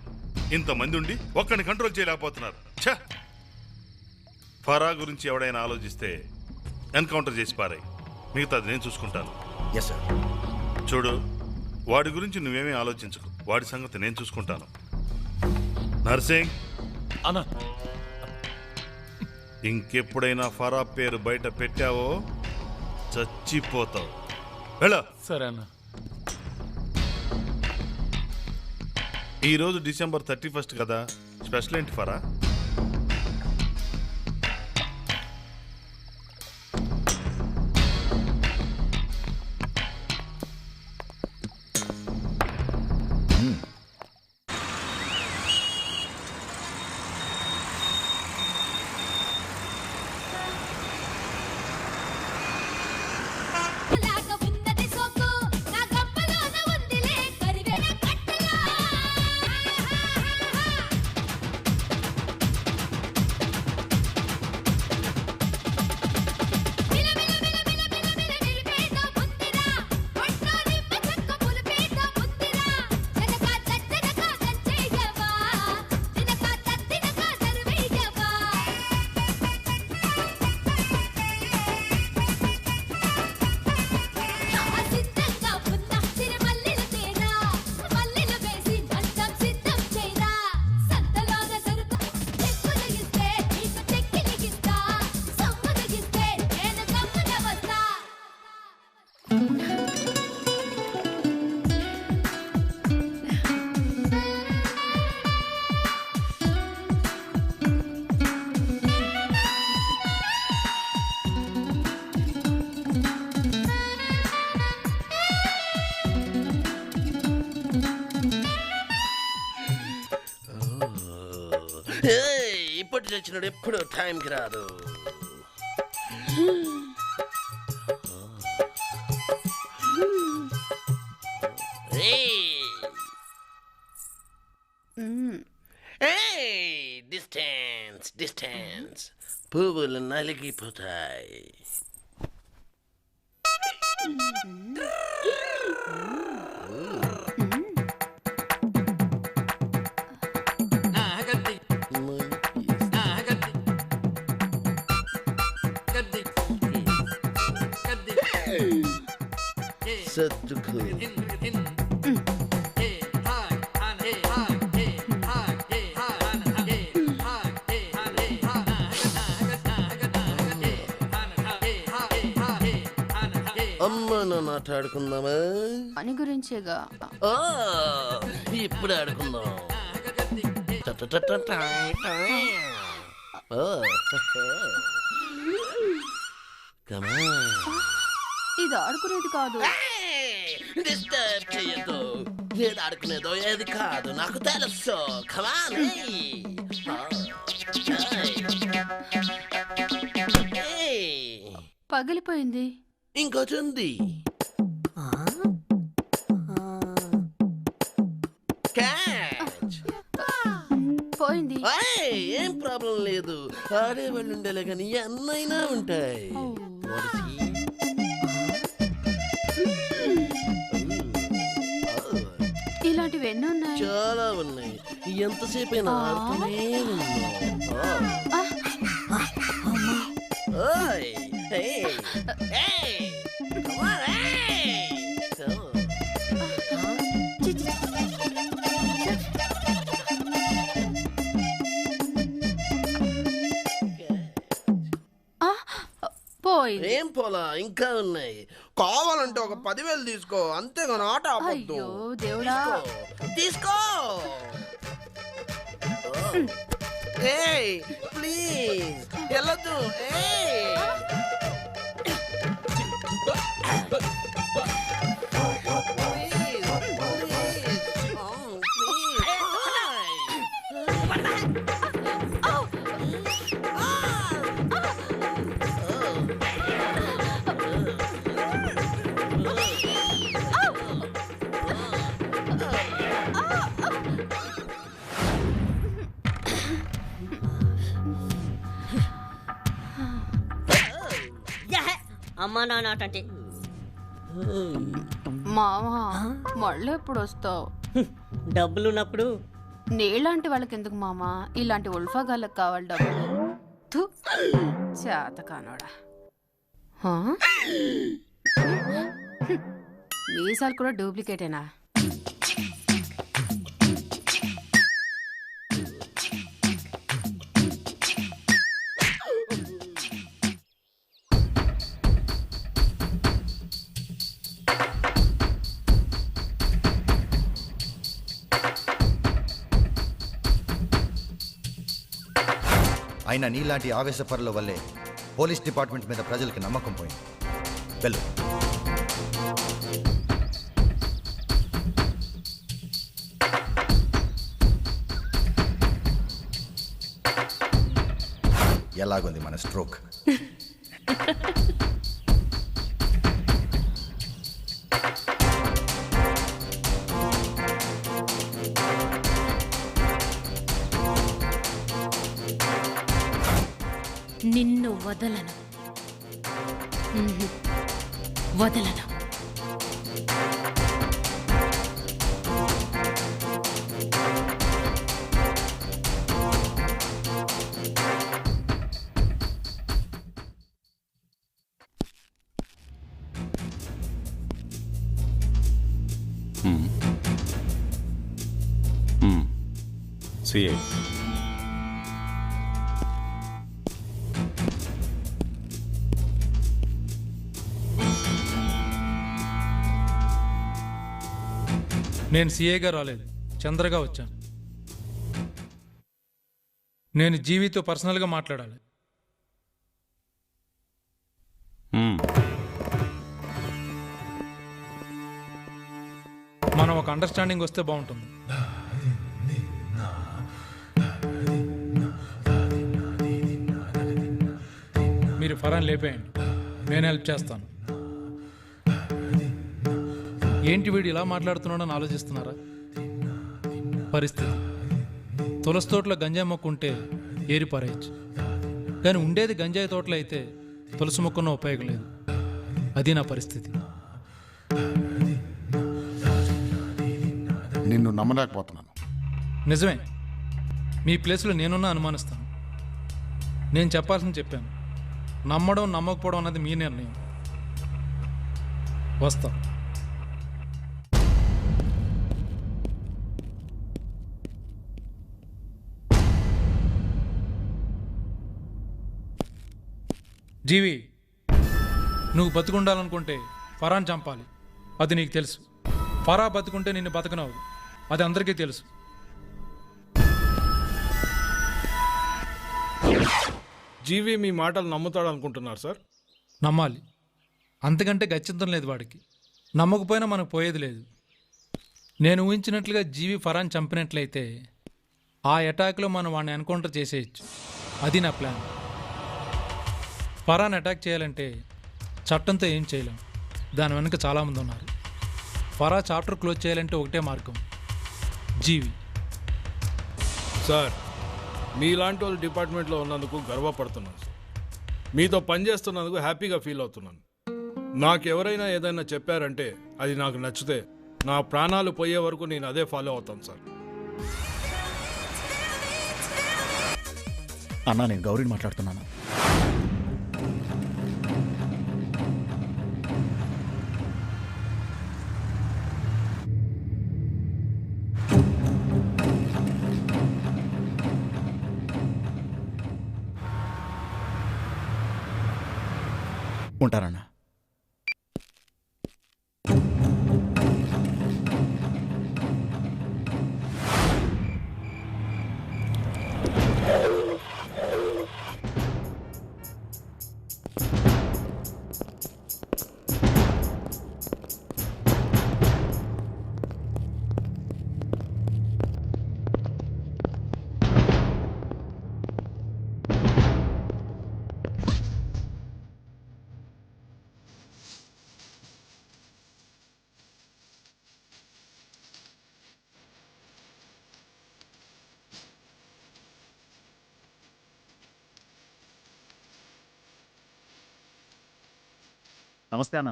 ఇంతమంది ఉండి ఒక్కడిని కంట్రోల్ చేయలేకపోతున్నారు. ఛ! ఫరా గురించి ఎవడైనా ఆలోచిస్తే ఎన్కౌంటర్ చేసి పారాయి. మిగతాది నేను చూసుకుంటాను. Yes sir. చూడు, వాడి గురించి నువ్వేమీ ఆలోచించకు. వాడి సంగతి నేను చూసుకుంటాను. నర్సింగ్ అన్న, ఇంకెప్పుడైనా ఫరా పేరు బయట పెట్టావో చచ్చిపోతావు. వెళ్ళ. సరే అన్న. ఈరోజు December 31 కదా, స్పెషల్ ఏంటి ఫరా? ఇప్పటి చచ్చినాడు ఎప్పుడు టైంకి రాదు. డిస్టెన్స్ డిస్టెన్స్, పువ్వులు నలిగిపోతాయి. సర్దుకు. అమ్మ నాన్న ఆడుకుందామా? పని గురించేగా. ఇప్పుడు ఆడుకుందాం. ఇది ఆడుకునేది కాదు. డిస్టర్బ్ చెయ్యదు. ఏది ఆడుకునేదో ఏది కాదు నాకు తెలుసు. కమాన్. పగిలిపోయింది. ఇంకోటి ఉంది. పోయింది. ఏం ప్రాబ్లం లేదు. ఆడేవాళ్ళు ఉండేలే కానీ ఎన్నైనా ఉంటాయి. ఇలాంటివి ఎన్నో ఉన్నాయి. చాలా ఉన్నాయి. ఎంతసేపు అయినా ఆడుతూనే ఉన్నాం. ఏం పోలా, ఇంకా ఉన్నాయి. కావాలంటే ఒక 10,000 తీసుకో, అంతేగాని ఆట ఆపొద్దు. దేవుడా, తీసుకో. ప్లీజ్ వెళ్ళొద్దు. అమ్మా నాన్న అంటే మావా, మళ్ళీ ఎప్పుడు వస్తావు? డబ్బులున్నప్పుడు. నీలాంటి వాళ్ళకి ఎందుకు మామా, ఇలాంటి ఉల్ఫాగాళ్ళకి కావాలి డబ్బులు. చేత కానోడా. మీసాలు కూడా డూప్లికేటేనా? అయినా నీలాంటి ఆవేశపరుల వల్లే పోలీస్ డిపార్ట్మెంట్ మీద ప్రజలకి నమ్మకం పోయింది. వెళ్ళు. ఎలాగుంది మన స్ట్రోక్? నిన్ను వదలను, వదలను. సిఐ నేను సీఏగా రాలేదు, చంద్రగా వచ్చాను. నేను జీవితో పర్సనల్గా మాట్లాడాలి. మనం ఒక అండర్స్టాండింగ్ వస్తే బాగుంటుంది. మీరు ఫరాన్ లేపేయండి, నేను హెల్ప్ చేస్తాను. ఏంటి వీడు ఇలా మాట్లాడుతున్నాడని ఆలోచిస్తున్నారా? పరిస్థితి తులసి తోటలో గంజాయి మొక్క ఉంటే ఏరి పారేయచ్చు, కానీ ఉండేది గంజాయి తోటలో అయితే తులసి మొక్కన్న ఉపయోగం లేదు. అది నా పరిస్థితి. నిన్ను నమ్మలేకపోతున్నాను. నిజమే, మీ ప్లేస్లో నేనున్నా అనుమానిస్తాను. నేను చెప్పాల్సింది చెప్పాను. నమ్మడం నమ్మకపోవడం అన్నది మీ నిర్ణయం. వస్తా. జీవి, నువ్వు బతుకుండాలనుకుంటే ఫరాన్ చంపాలి, అది నీకు తెలుసు. ఫరా బతుకుంటే నిన్ను బతకనవు, అది అందరికీ తెలుసు. జీవి మీ మాటలు నమ్ముతాడు అనుకుంటున్నారు సార్? నమ్మాలి, అంతకంటే గచ్చితం లేదు వాడికి. నమ్మకపోయినా మనకు పోయేది లేదు. నేను ఊహించినట్లుగా జీవి ఫరాన్ చంపినట్లయితే ఆ అటాక్లో మనం వాడిని ఎన్కౌంటర్ చేసేయచ్చు. అది నా ప్లాన్. ఫరాన్ అటాక్ చేయాలంటే చట్టంతో ఏం చేయలేం, దాని వెనుక చాలామంది ఉన్నారు. ఫరా చాప్టర్ క్లోజ్ చేయాలంటే ఒకటే మార్గం, జీవి. సార్, మీలాంటి వాళ్ళు డిపార్ట్మెంట్లో ఉన్నందుకు గర్వపడుతున్నాను సార్. మీతో పనిచేస్తున్నందుకు హ్యాపీగా ఫీల్ అవుతున్నాను. నాకు ఎవరైనా ఏదైనా చెప్పారంటే అది నాకు నచ్చితే నా ప్రాణాలు పోయే వరకు నేను అదే ఫాలో అవుతాను సార్. అన్నా, నేను గౌరీని మాట్లాడుతున్నాను. ఉంటారన్నా. నమస్తే అన్న.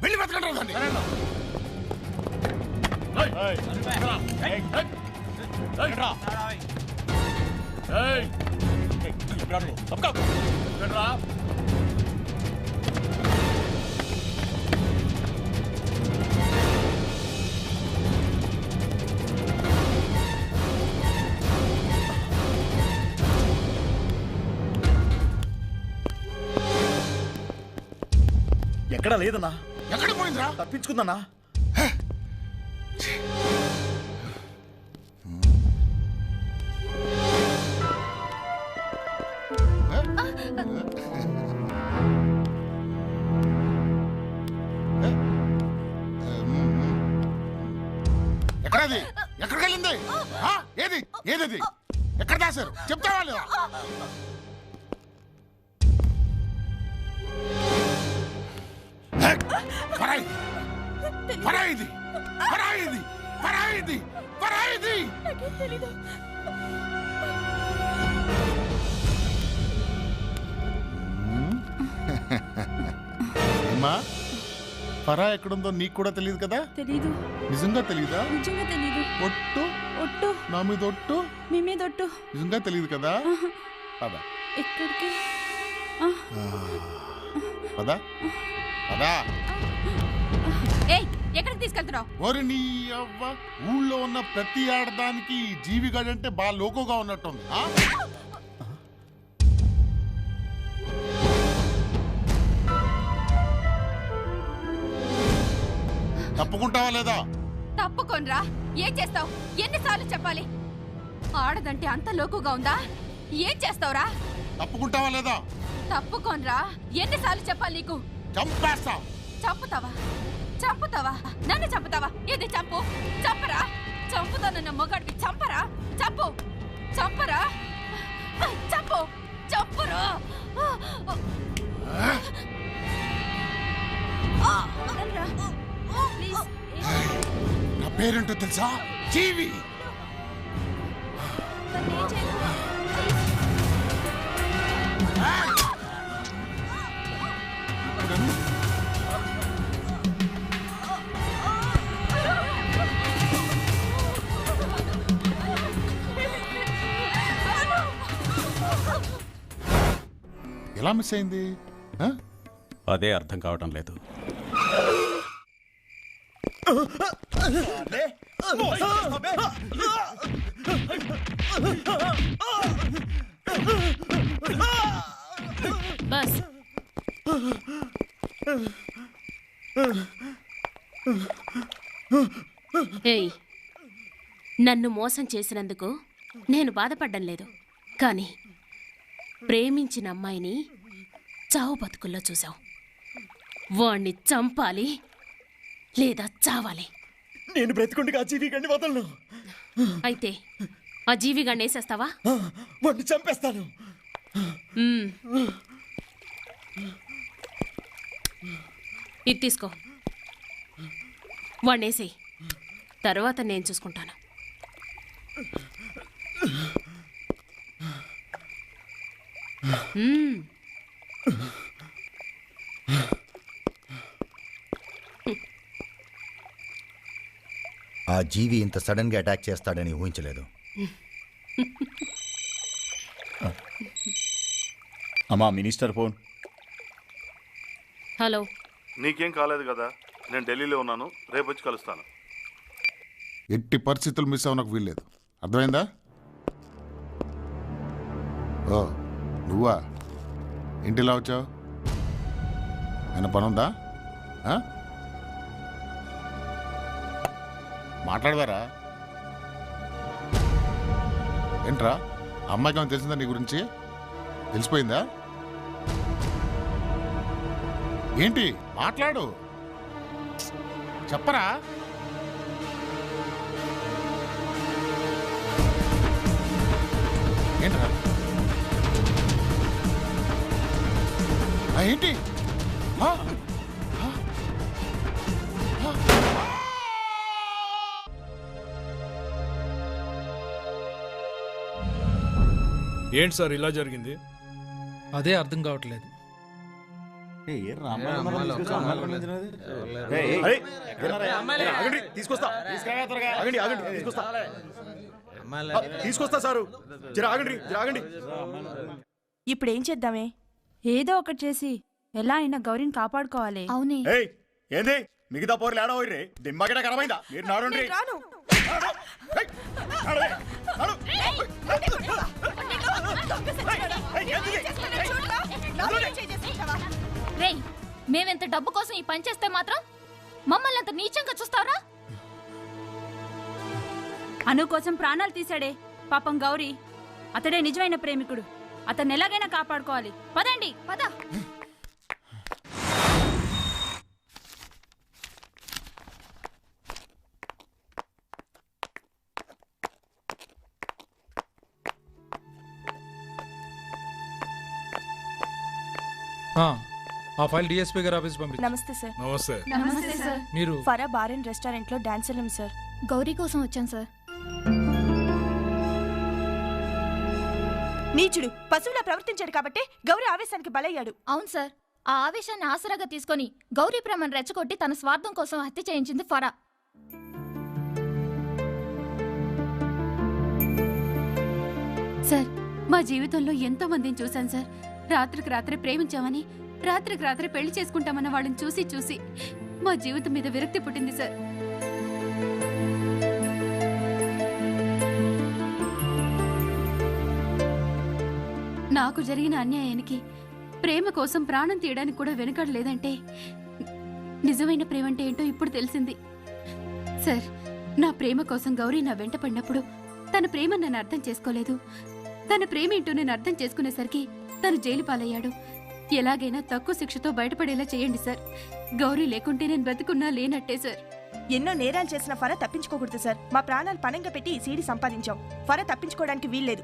వెళ్ళి బతకండి. ఎక్కడా లేదన్నా. ఎక్కడ పోయిందిరా? తప్పించుకుందన్నా. ఎక్కడది? ఎక్కడికి వెళ్ళింది? ఏది ఏది ఎక్కడ దాశారు చెప్తావా లేదా? పరాయిది పరాయిది పరాయిది పరాయిది. ఏమ్మా, పరా ఎక్కడుందో నీకు కూడా తెలియదు కదా? తెలీదు. నిజంగా తెలీదా? నిజంగా తెలీదు. ఒట్టు ఒట్టు. నా మీద ఒట్టు. మీ మీద ఒట్టు. నిజంగా తెలియదు కదా? పద ఎక్కడికి? పద పద. ఏయ్, ఎక్కడికి తీసుకెళ్తున్నావు? ఓరి నీ అవ్వ, ఊళ్ళో ఉన్న ప్రతి ఆడదానికి జీవిగాడంటే బాగా లోకోగా ఉన్నట్టుంది. తప్పుకుంటావా లేదా? తప్పుకోనరా. ఏం చేస్తావు? ఎన్నిసార్లు చెప్పాలి? ఆడదంటే అంత లోకుగా ఉందా? ఏం చేస్తావురా? తప్పుకుంటావా లేదా? తప్పుకోనరా. ఎన్నిసార్లు చెప్పాలి నీకు? చంపేస్తా. చంపుతావా? చంపుతావా? నన్ను చంపుతావా? ఇది చంపు. చంపరా. చంపుతానన్న మొగాడికి చంపరా. చంపు. చంపరా. చంపు. చంపురా. నా పేరేంటో తెలుసా? జీవి. ఎలా మిస్ అయింది? అదే అర్థం కావటం లేదు. బస్ ఏయ్, నన్ను మోసం చేసినందుకు నేను బాధపడ్డం లేదు. కానీ ప్రేమించిన అమ్మాయిని చావు బతుకుల్లో చూసావు. వాణ్ణి చంపాలి లేదా చావాలి. నేను బ్రతికుండగా ఆ జీవిగాడిని వదలను. అయితే ఆ జీవిగాడిని వేసేస్తావా? వాడిని చంపేస్తాను. ఇది తీసుకో, వాడిని వేసేయి. తర్వాత నేను చూసుకుంటాను. ఆ జీవి ఇంత సడన్ గా అటాక్ చేస్తాడని ఊహించలేదు. అమ్మా, మినిస్టర్ ఫోన్. హలో. నీకేం కాలేదు కదా? నేను ఢిల్లీలో ఉన్నాను, రేపు వచ్చి కలుస్తాను. ఎట్టి పరిస్థితులు మిస్ అవ్వనకు వీల్లేదు. అర్థమైందా? ఓ, నువ్వా? ఇంటిలా వచ్చావు? ఏమైనా పని ఉందా? మాట్లాడదారా? ఏంట్రా, అమ్మాయికి ఏమైనా తెలిసిందా నీ గురించి? తెలిసిపోయిందా? ఏంటి మాట్లాడు, చెప్పరా? ఏంట్రా? ఏంటి? ఏంటి సార్ ఇలా జరిగింది? అదే అర్థం కావట్లేదు. తీసుకొస్తా సారు. ఆగండి. ఇప్పుడు ఏం చేద్దామే? ఏదో ఒకటి చేసి ఎలా అయినా గౌరీని కాపాడుకోవాలి. అవునే. ఏంది మిగతా పోర్లు ఏడో రే? దిమ్మగడ కరమైందా? మీరు నాడుండ్రి. మేమెంత డబ్బు కోసం ఈ పని చేస్తే మాత్రం మమ్మల్ని అంత నీచంగా చూస్తారా? అను కోసం ప్రాణాలు తీశాడే పాపం గౌరీ. అతడే నిజమైన ప్రేమికుడు. అతన్ని ఎలాగైనా కాపాడుకోవాలి. పదండి. పద. ఆ ఫైల్ డిఎస్పీ గారి ఆఫీస్ పంపించండి. నమస్తే సార్. నమస్తే. నమస్తే సార్. మీరు ఫరా బార్ అండ్ రెస్టారెంట్ లో డాన్స్ వెళ్ళాం సార్. గౌరీ కోసం వచ్చాను సార్. నీచుడు పశువులా ప్రవర్తించాడు కాబట్టి గౌరీ ఆవేశానికి బలయ్యాడు. అవును సార్. ఆ ఆవేశాన్ని ఆసరాగా తీసుకొని గౌరీ ప్రేమను రెచ్చగొట్టి తన స్వార్థం కోసం హత్య చేయించింది ఫరా. సార్, మా జీవితంలో ఎంతో మందిని చూశాను సార్. రాత్రికి రాత్రి ప్రేమించామని, రాత్రికి రాత్రి పెళ్లి చేసుకుంటామన్న వాళ్ళని చూసి చూసి మా జీవితం మీద విరక్తి పుట్టింది సార్. నాకు జరిగిన అన్యాయానికి ప్రేమ కోసం ప్రాణం తీయడానికి కూడా వెనుకడలేదంటే నిజమైన ప్రేమ అంటే ఏంటో ఇప్పుడు తెలిసింది సార్. నా ప్రేమ కోసం గౌరీ నా వెంట పడినప్పుడు తన ప్రేమ నన్ను అర్థం చేసుకోలేదు. తన ప్రేమ ఏంటో నేను అర్థం చేసుకునేసరికి తను జైలు పాలయ్యాడు. ఎలాగైనా తక్కువ శిక్షతో బయటపడేలా చేయండి సార్. గౌరీ లేకుంటే నేను బ్రతుకున్నా లేనట్టే సార్. ఎన్నో నేరాలు చేసిన ఫరా తప్పించుకోకూడదు సార్. మా ప్రాణాలు పణంగా పెట్టి ఈ సీడీ సంపాదించాం. ఫరా తప్పించుకోవడానికి వీల్లేదు.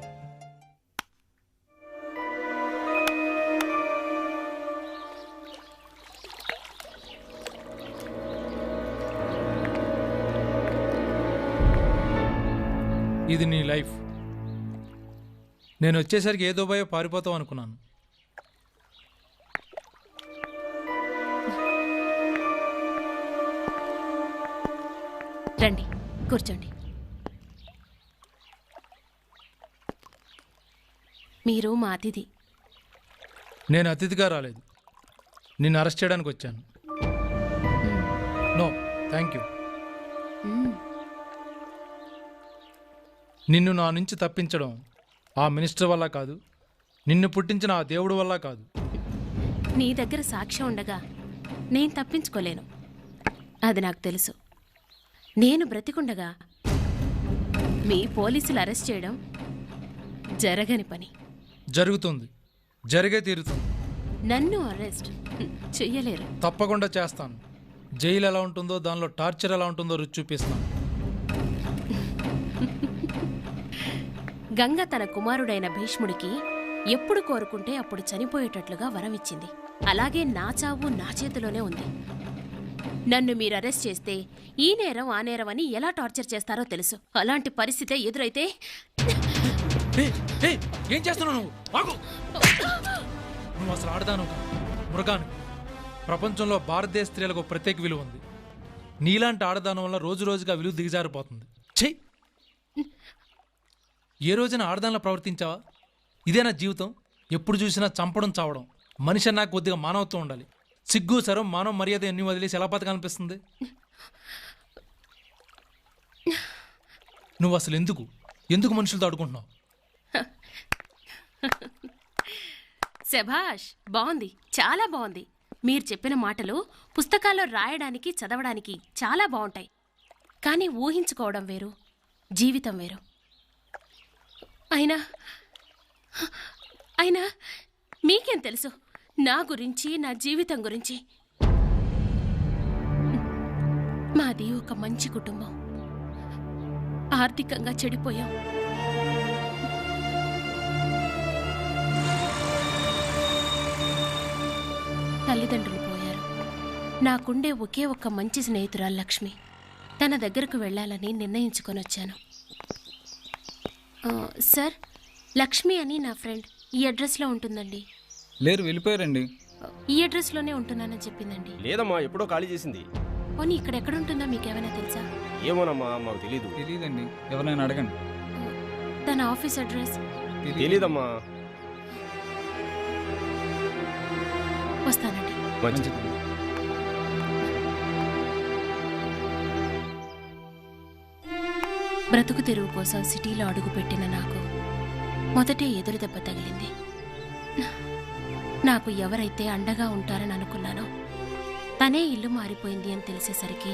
ఇది నీ లైఫ్. నేను వచ్చేసరికి ఏదో భయో పారిపోతావు అనుకున్నాను. రండి, కూర్చోండి. మీరు మా అతిథి. నేను అతిథిగా రాలేదు, నిన్ను అరెస్ట్ చేయడానికి వచ్చాను. No thank you. నిన్ను నా నుంచి తప్పించడం ఆ మినిస్టర్ వల్ల కాదు, నిన్ను పుట్టించిన ఆ దేవుడు వల్ల కాదు. నీ దగ్గర సాక్ష్యం ఉండగా నేను తప్పించుకోలేను, అది నాకు తెలుసు. నేను బ్రతికుండగా మీ పోలీసులు అరెస్ట్ చేయడం జరగని పని. జరుగుతుంది, జరిగే తీరుతుంది. నన్ను అరెస్ట్ చెయ్యలేరు. తప్పకుండా చేస్తాను. జైలు ఎలా ఉంటుందో, దానిలో టార్చర్ ఎలా ఉంటుందో రుచి చూపిస్తాను. గంగ తన కుమారుడైన భీష్ముడికి ఎప్పుడు కోరుకుంటే అప్పుడు చనిపోయేటట్లుగా వరమిచ్చింది. అలాగే నా చావు నా చేతిలోనే ఉంది. నన్ను మీరు అరెస్ట్ చేస్తే ఈ నేరం ఆ నేరం అని ఎలా టార్చర్ చేస్తారో తెలుసు. అలాంటి పరిస్థితి ఎదురైతే ఏం చేస్తున్నావు నువ్వు? ఆగు! నువ్వు అసలు ఆడదాను మృగాను. ప్రపంచంలో భారతదేశ స్త్రీలకు ప్రత్యేక విలువ ఉంది. నీలాంటి ఆడదానం వల్ల రోజు రోజుగా విలువ దిగజారిపోతుంది. చెయ్యి, ఏ రోజైనా ఆడదానిలా ప్రవర్తించావా? ఇదేనా జీవితం? ఎప్పుడు చూసినా చంపడం చావడం. మనిషి అన్నా కొద్దిగా మానవత్వం ఉండాలి. సిగ్గు సరం మానవ మర్యాద ఎన్ని వదిలేసి ఎలా బతకాలనిపిస్తుంది? నువ్వు అసలు ఎందుకు మనుషులతో ఆడుకుంటున్నావు? శభాష్, బాగుంది, చాలా బాగుంది. మీరు చెప్పిన మాటలు పుస్తకాల్లో రాయడానికి చదవడానికి చాలా బాగుంటాయి. కానీ ఊహించుకోవడం వేరు, జీవితం వేరు. అయినా మీకేం తెలుసు నా గురించి, నా జీవితం గురించి? మాది ఒక మంచి కుటుంబం. ఆర్థికంగా చెడిపోయాం. తల్లిదండ్రులు పోయారు. నాకుండే ఒకే ఒక్క మంచి స్నేహితురాలు లక్ష్మి. తన దగ్గరకు వెళ్ళాలని నిర్ణయించుకొని వచ్చాను. సార్, లక్ష్మి అని నా ఫ్రెండ్ ఈ అడ్రస్లో ఉంటుందండి. లేరు, వెళ్ళిపోయారండి. ఈ అడ్రస్లోనే ఉంటున్నానని చెప్పిందండి. లేదమ్మా, ఎప్పుడో ఖాళీ చేసింది. పోనీ ఇక్కడ ఎక్కడ ఉంటుందో మీకేమైనా తెలుసా? ఏమోనమ్మా, మాకు తెలీదండి. ఎవరైనా అడగండి. తన ఆఫీస్ అడ్రస్ తెలీదమ్మా. వస్తానండి. మంచిది. బ్రతుకు తెరువు కోసం సిటీలో అడుగుపెట్టిన నాకు మొదటే ఎదురు దెబ్బ తగిలింది. నాకు ఎవరైతే అండగా ఉంటారని అనుకున్నానో తనే ఇల్లు మారిపోయింది అని తెలిసేసరికి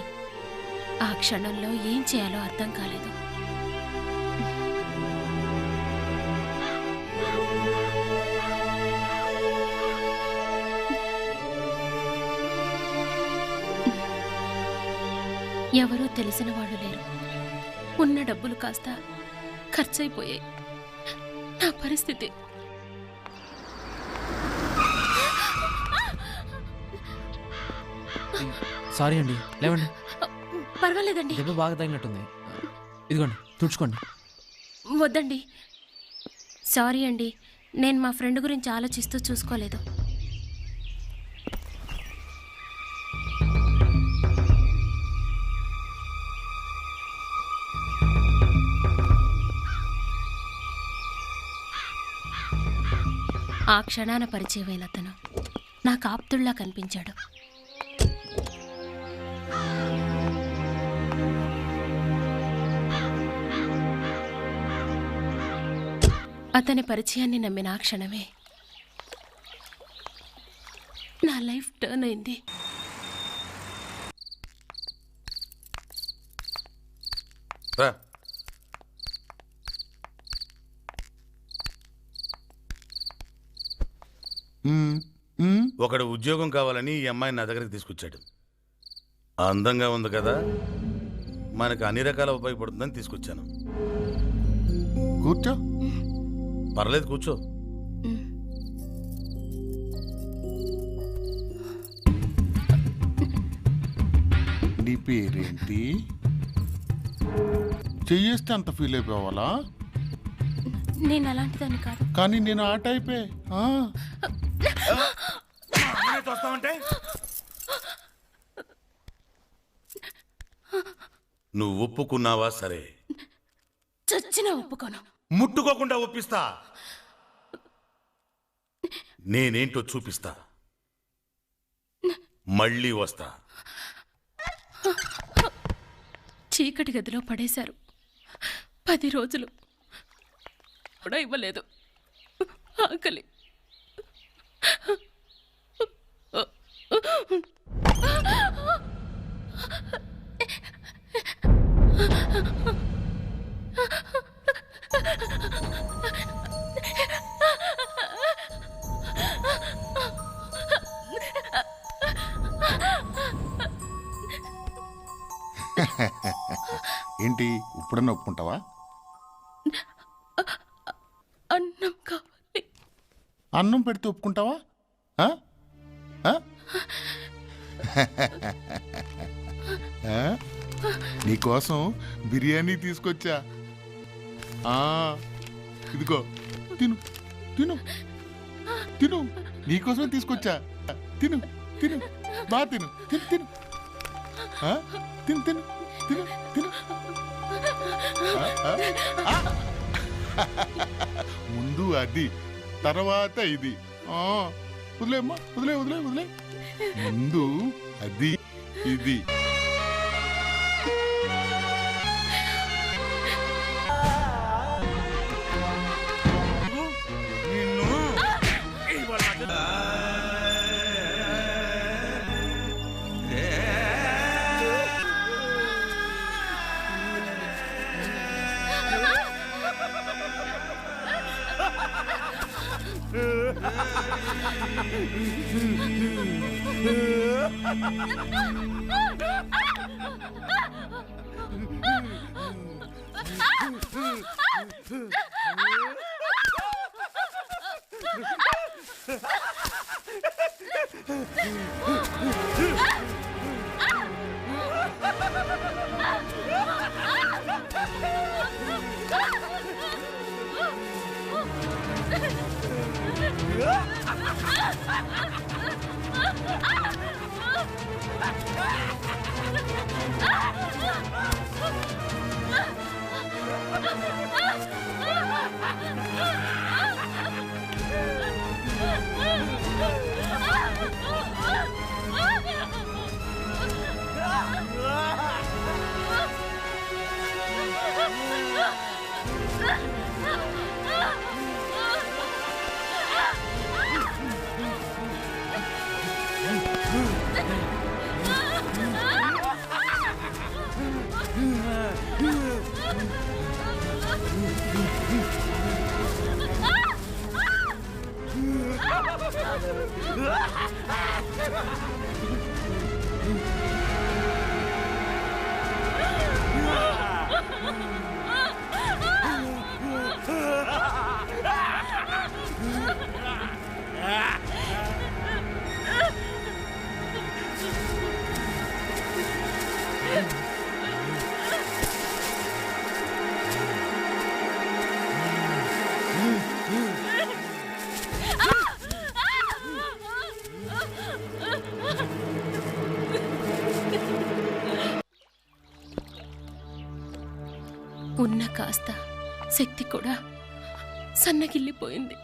ఆ క్షణంలో ఏం చేయాలో అర్థం కాలేదు. ఎవరూ తెలిసిన వాళ్ళు లేరు. ఉన్న డబ్బులు కాస్త ఖర్చయిపోయాయి. నా పరిస్థితి సారీ అండి, లేవండి. పర్వాలేదండి. దెబ్బ బాగా తగినట్టుంది. ఇదిగోండి, తుడుచుకోండి. వద్దండి. సారీ అండి, నేను మా ఫ్రెండ్ గురించి ఆలోచిస్తూ చూసుకోలేదు. ఆ క్షణాన పరిచయమైన అతను నాకు ఆప్తుల్లా కనిపించాడు. అతని పరిచయాన్ని నమ్మిన ఆ క్షణమే నా లైఫ్ టర్న్ అయింది. ఒకడు ఉద్యోగం కావాలని ఈ అమ్మాయిని నా దగ్గరికి తీసుకొచ్చాడు. అందంగా ఉంది కదా, మనకు అన్ని రకాల ఉపయోగపడుతుందని తీసుకొచ్చాను. కూర్చో. పర్లేదు, కూర్చో. నీ పేరేంటి? చెయ్యేస్తే అంత ఫీల్ అయిపోవాలా? నేను అలాంటిదాన్ని కాదు. కానీ నేను ఆ టైపే. నువ్వు ఒప్పుకున్నావా? సరే, చచ్చిన ఒప్పుకోను. ముట్టుకోకుండా ఒప్పిస్తా. నేనేంటో చూపిస్తా. మళ్ళీ వస్తా. చీకటి గదిలో పడేశారు. 10 రోజులు కూడా ఇవ్వలేదు. ఆకలి. ఏంటి, ఇప్పుడన్నా ఒప్పుకుంటావా? అన్నం కావాలి. అన్నం పెడితే ఒప్పుకుంటావా? నీకోసం బిర్యానీ తీసుకొచ్చా. ఇదిగో, తిను తిను తిను. నీకోసమే తీసుకొచ్చా. తిను తిను, బాగా తిను. తిను తిను తిను తిను తిను తిను. ముందు అది, తర్వాత ఇది. వదిలేమ్మా, వదిలే వదిలే వదిలే. ముందు అది, ఇది. Ah! ఉన్న కాస్త శక్తి కూడా సన్నగిల్లిపోయింది.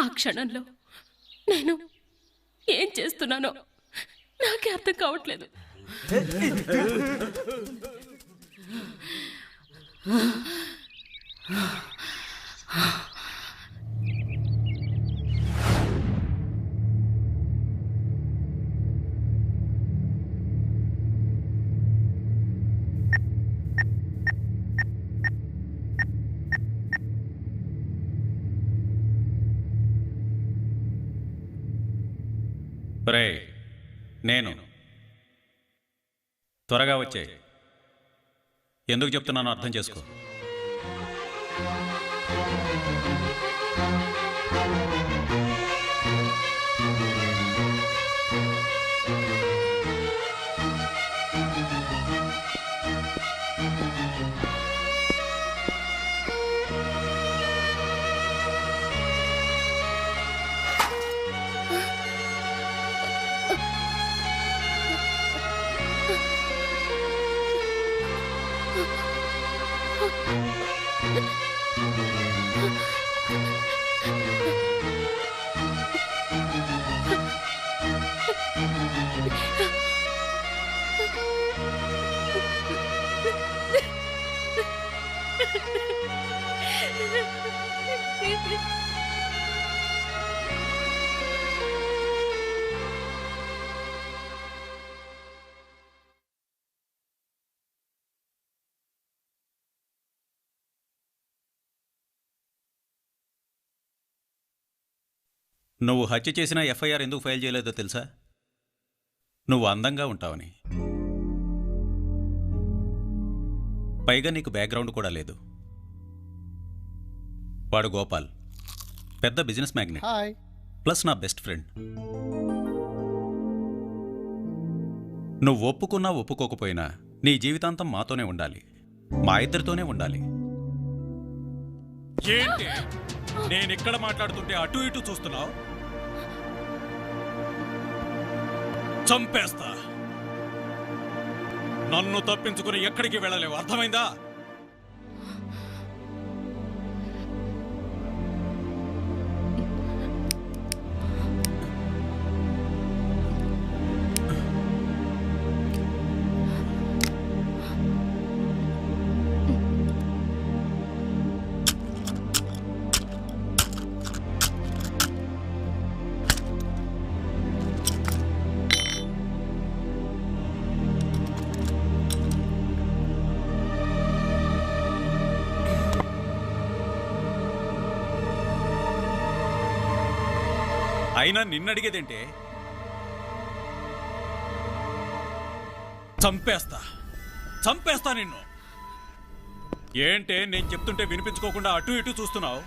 ఆ క్షణంలో నేను ఏం చేస్తున్నానో నాకే అర్థం కావట్లేదు. రే, నేను త్వరగా వచ్చే. ఎందుకు చెప్తున్నానో అర్థం చేసుకో. నువ్వు హత్య చేసిన ఎఫ్ఐఆర్ ఎందుకు ఫైల్ చేయలేదో తెలుసా? నువ్వు అందంగా ఉంటావని. పైగా నీకు బ్యాక్గ్రౌండ్ కూడా లేదు. వాడు గోపాల్, పెద్ద బిజినెస్ మ్యాగ్నెట్. ప్లస్ నా బెస్ట్ ఫ్రెండ్. నువ్వు ఒప్పుకున్నా ఒప్పుకోకపోయినా నీ జీవితాంతం మాతోనే ఉండాలి, మా ఇద్దరితోనే ఉండాలి. ఏంటి నేను ఇక్కడ మాట్లాడుతుంటే అటు ఇటు చూస్తున్నావు? చంపేస్తా. నన్ను తప్పించుకుని ఎక్కడికి వెళ్ళలేవు, అర్థమైందా? అయినా నిన్నడిగేదేంటే? చంపేస్తా, చంపేస్తా నిన్ను. ఏంటే నేను చెప్తుంటే వినిపించుకోకుండా అటు ఇటు చూస్తున్నావు?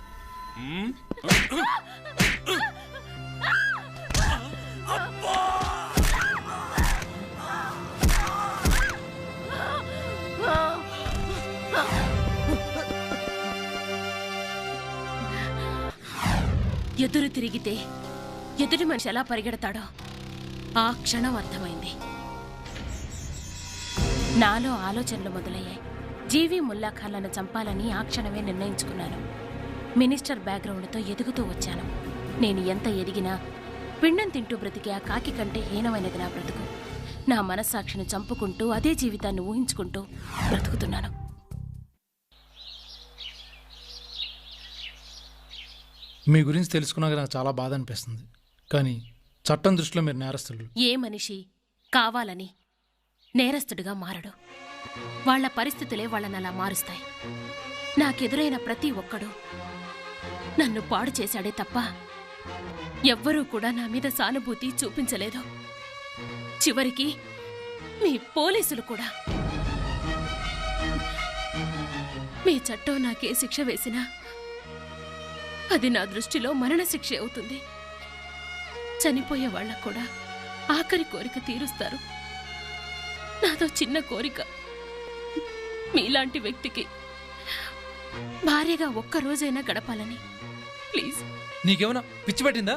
ఎదురు తిరిగితే ఎదుటి మనిషి ఎలా పరిగెడతాడో ఆ క్షణం అర్థమైంది. నాలో ఆలోచనలు మొదలయ్యాయి. జీవి ముల్లా ఖాన్లను చంపాలని ఆ క్షణమే నిర్ణయించుకున్నాను. మినిస్టర్ బ్యాక్గ్రౌండ్తో ఎదుగుతూ వచ్చాను. నేను ఎంత ఎదిగినా పిండం తింటూ బ్రతికే ఆ కాకి కంటే హీనమైనది నా బ్రతుకు. నా మనస్సాక్షిని చంపుకుంటూ అదే జీవితాన్ని ఊహించుకుంటూ బ్రతుకుతున్నాను. మీ గురించి తెలుసుకున్నాక నాకు చాలా బాధ అనిపిస్తుంది. కానీ చట్టం దృష్టిలో మీరు నేరస్తులు. ఏ మనిషి కావాలని నేరస్తుడిగా మారడు. వాళ్ల పరిస్థితులే వాళ్ళని అలా మారుస్తాయి. నాకెదురైన ప్రతి ఒక్కడు నన్ను పాడు చేశాడే తప్ప ఎవ్వరూ కూడా నా మీద సానుభూతి చూపించలేదు. చివరికి మీ పోలీసులు కూడా. మీ చట్టం నాకే శిక్ష వేసినా అది నా దృష్టిలో మరణశిక్ష అవుతుంది. చనిపోయే వాళ్ళకు కూడా ఆఖరి కోరిక తీరుస్తారు. నాదో చిన్న కోరిక, మీలాంటి వ్యక్తికి భార్యగా ఒక్కరోజైనా గడపాలని. ప్లీజ్. నీకేమన్నా పిచ్చి పట్టిందా?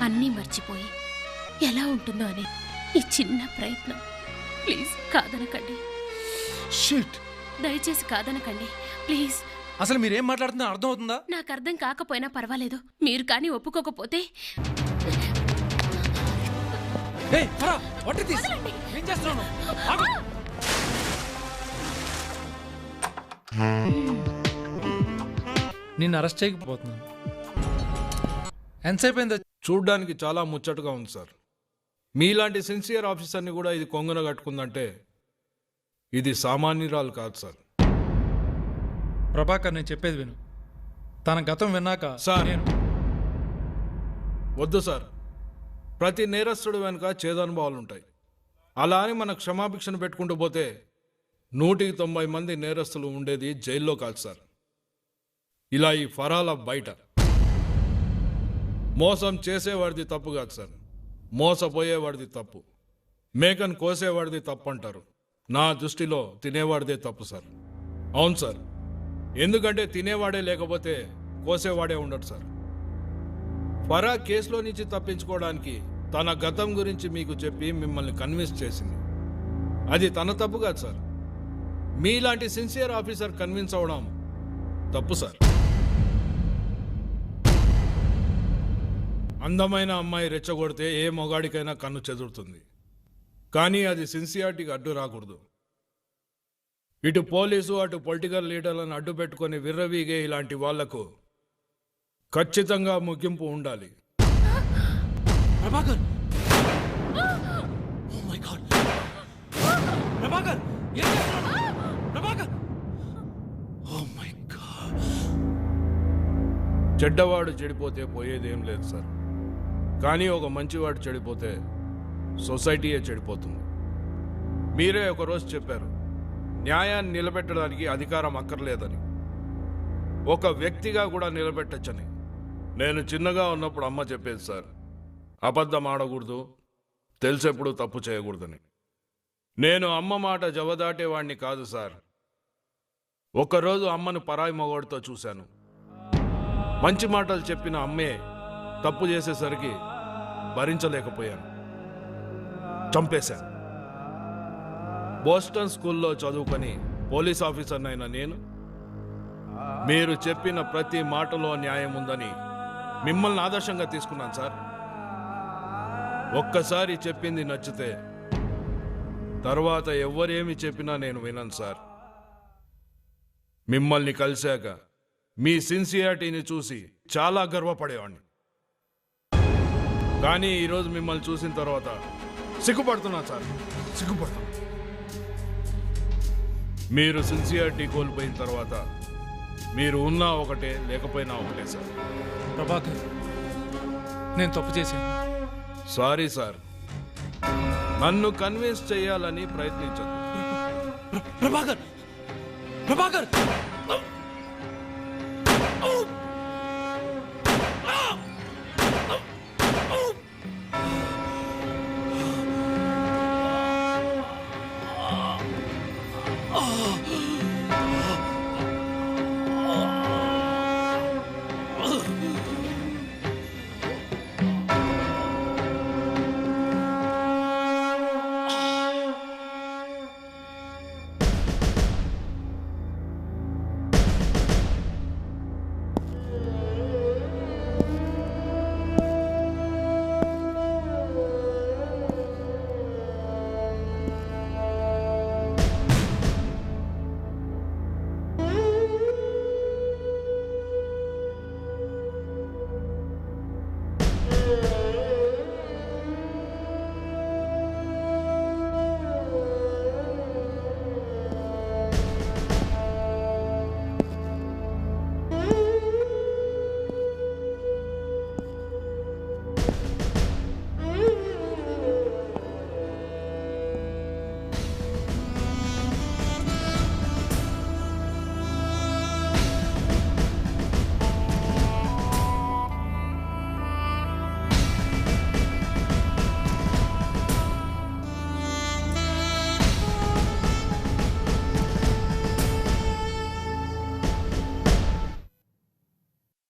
అన్నీ మర్చిపోయి ఎలా ఉంటుందో అని ఈ చిన్న ప్రయత్నం. ప్లీజ్ కాదనకండి. దయచేసి కాదనకండి ప్లీజ్. అసలు మీరేం మాట్లాడుతున్నా అర్థం అవుతుందా? నాకు అర్థం కాకపోయినా పర్వాలేదు, మీరు కానీ ఒప్పుకోకపోతే. నిన్ను అరెస్ట్ చేయకపోతున్నాను. ఎంతసేపు అయిందో? చూడ్డానికి చాలా ముచ్చటగా ఉంది సార్. మీలాంటి సిన్సియర్ ఆఫీసర్ని కూడా ఇది కొంగున కట్టుకుందంటే ఇది సామాన్యురాలు కాదు సార్. ప్రభాకర్, నేను చెప్పేది విను. తన గతం విన్నాక సార్ వద్దు సార్. ప్రతి నేరస్తుడు వెనుక చేదనుభవాలు ఉంటాయి. అలా అని మన క్షమాభిక్షను పెట్టుకుంటూ పోతే 190 మంది నేరస్తులు ఉండేది జైల్లో కాదు సార్, ఇలా ఈ ఫరాల బయట. మోసం చేసేవాడిది తప్పు కాదు సార్, మోసపోయేవాడిది తప్పు. మేకను కోసేవాడిది తప్పు అంటారు. నా దృష్టిలో తినేవాడిదే తప్పు సార్. అవును సార్, ఎందుకంటే తినేవాడే లేకపోతే కోసేవాడే ఉండడు సార్. ఫరా కేసులో నుంచి తప్పించుకోవడానికి తన గతం గురించి మీకు చెప్పి మిమ్మల్ని కన్విన్స్ చేసింది. అది తన తప్పు కాదు సార్. మీలాంటి సిన్సియర్ ఆఫీసర్ కన్విన్స్ అవడం తప్పు సార్. అందమైన అమ్మాయి రెచ్చగొడితే ఏ మొగాడికైనా కన్ను చెదురుతుంది, కానీ అది సిన్సియారిటీకి అడ్డు రాకూడదు. ఇటు పోలీసు అటు పొలిటికల్ లీడర్లను అడ్డు పెట్టుకుని విర్రవీగే ఇలాంటి వాళ్లకు ఖచ్చితంగా ముగింపు ఉండాలి. Prabhakar! Oh my God! Prabhakar! ఏం చేస్తున్నావు? ప్రభాకర్! Oh my God! చెడ్డవాడు చెడిపోతే పోయేదేం లేదు సార్, కానీ ఒక మంచివాడు చెడిపోతే సొసైటీయే చెడిపోతుంది. మీరే ఒకరోజు చెప్పారు, న్యాయాన్ని నిలబెట్టడానికి అధికారం అక్కర్లేదని, ఒక వ్యక్తిగా కూడా నిలబెట్టచ్చని. నేను చిన్నగా ఉన్నప్పుడు అమ్మ చెప్పేది సార్, అబద్ధం ఆడకూడదు, తెలిసెప్పుడు తప్పు చేయకూడదని. నేను అమ్మ మాట జవదాటేవాణ్ణి కాదు సార్. ఒక్కరోజు అమ్మను పరాయి మగవాడితో చూశాను. మంచి మాటలు చెప్పిన అమ్మే తప్పు చేసేసరికి భరించలేకపోయాను, చంపేశాను. బోస్టన్ స్కూల్లో చదువుకొని పోలీస్ ఆఫీసర్నైన నేను మీరు చెప్పిన ప్రతి మాటలో న్యాయం ఉందని మిమ్మల్ని ఆదర్శంగా తీసుకున్నాను సార్. ఒక్కసారి చెప్పింది నచ్చితే తర్వాత ఎవరేమి చెప్పినా నేను వినను సార్. మిమ్మల్ని కలిశాక మీ సిన్సియారిటీని చూసి చాలా గర్వపడేవాడిని. కానీ ఈరోజు మిమ్మల్ని చూసిన తర్వాత సిగ్గుపడుతున్నాను సార్, సిగ్గుపడుతున్నా. మీరు సిన్సియారిటీ కోల్పోయిన తర్వాత మీరు ఉన్నా ఒకటే, లేకపోయినా ఒకటే సార్. ప్రభాకర్, నేను తప్పు చేశాను. సారీ సార్, నన్ను కన్విన్స్ చేయాలని ప్రయత్నించదు. ప్రభాకర్, ప్రభాకర్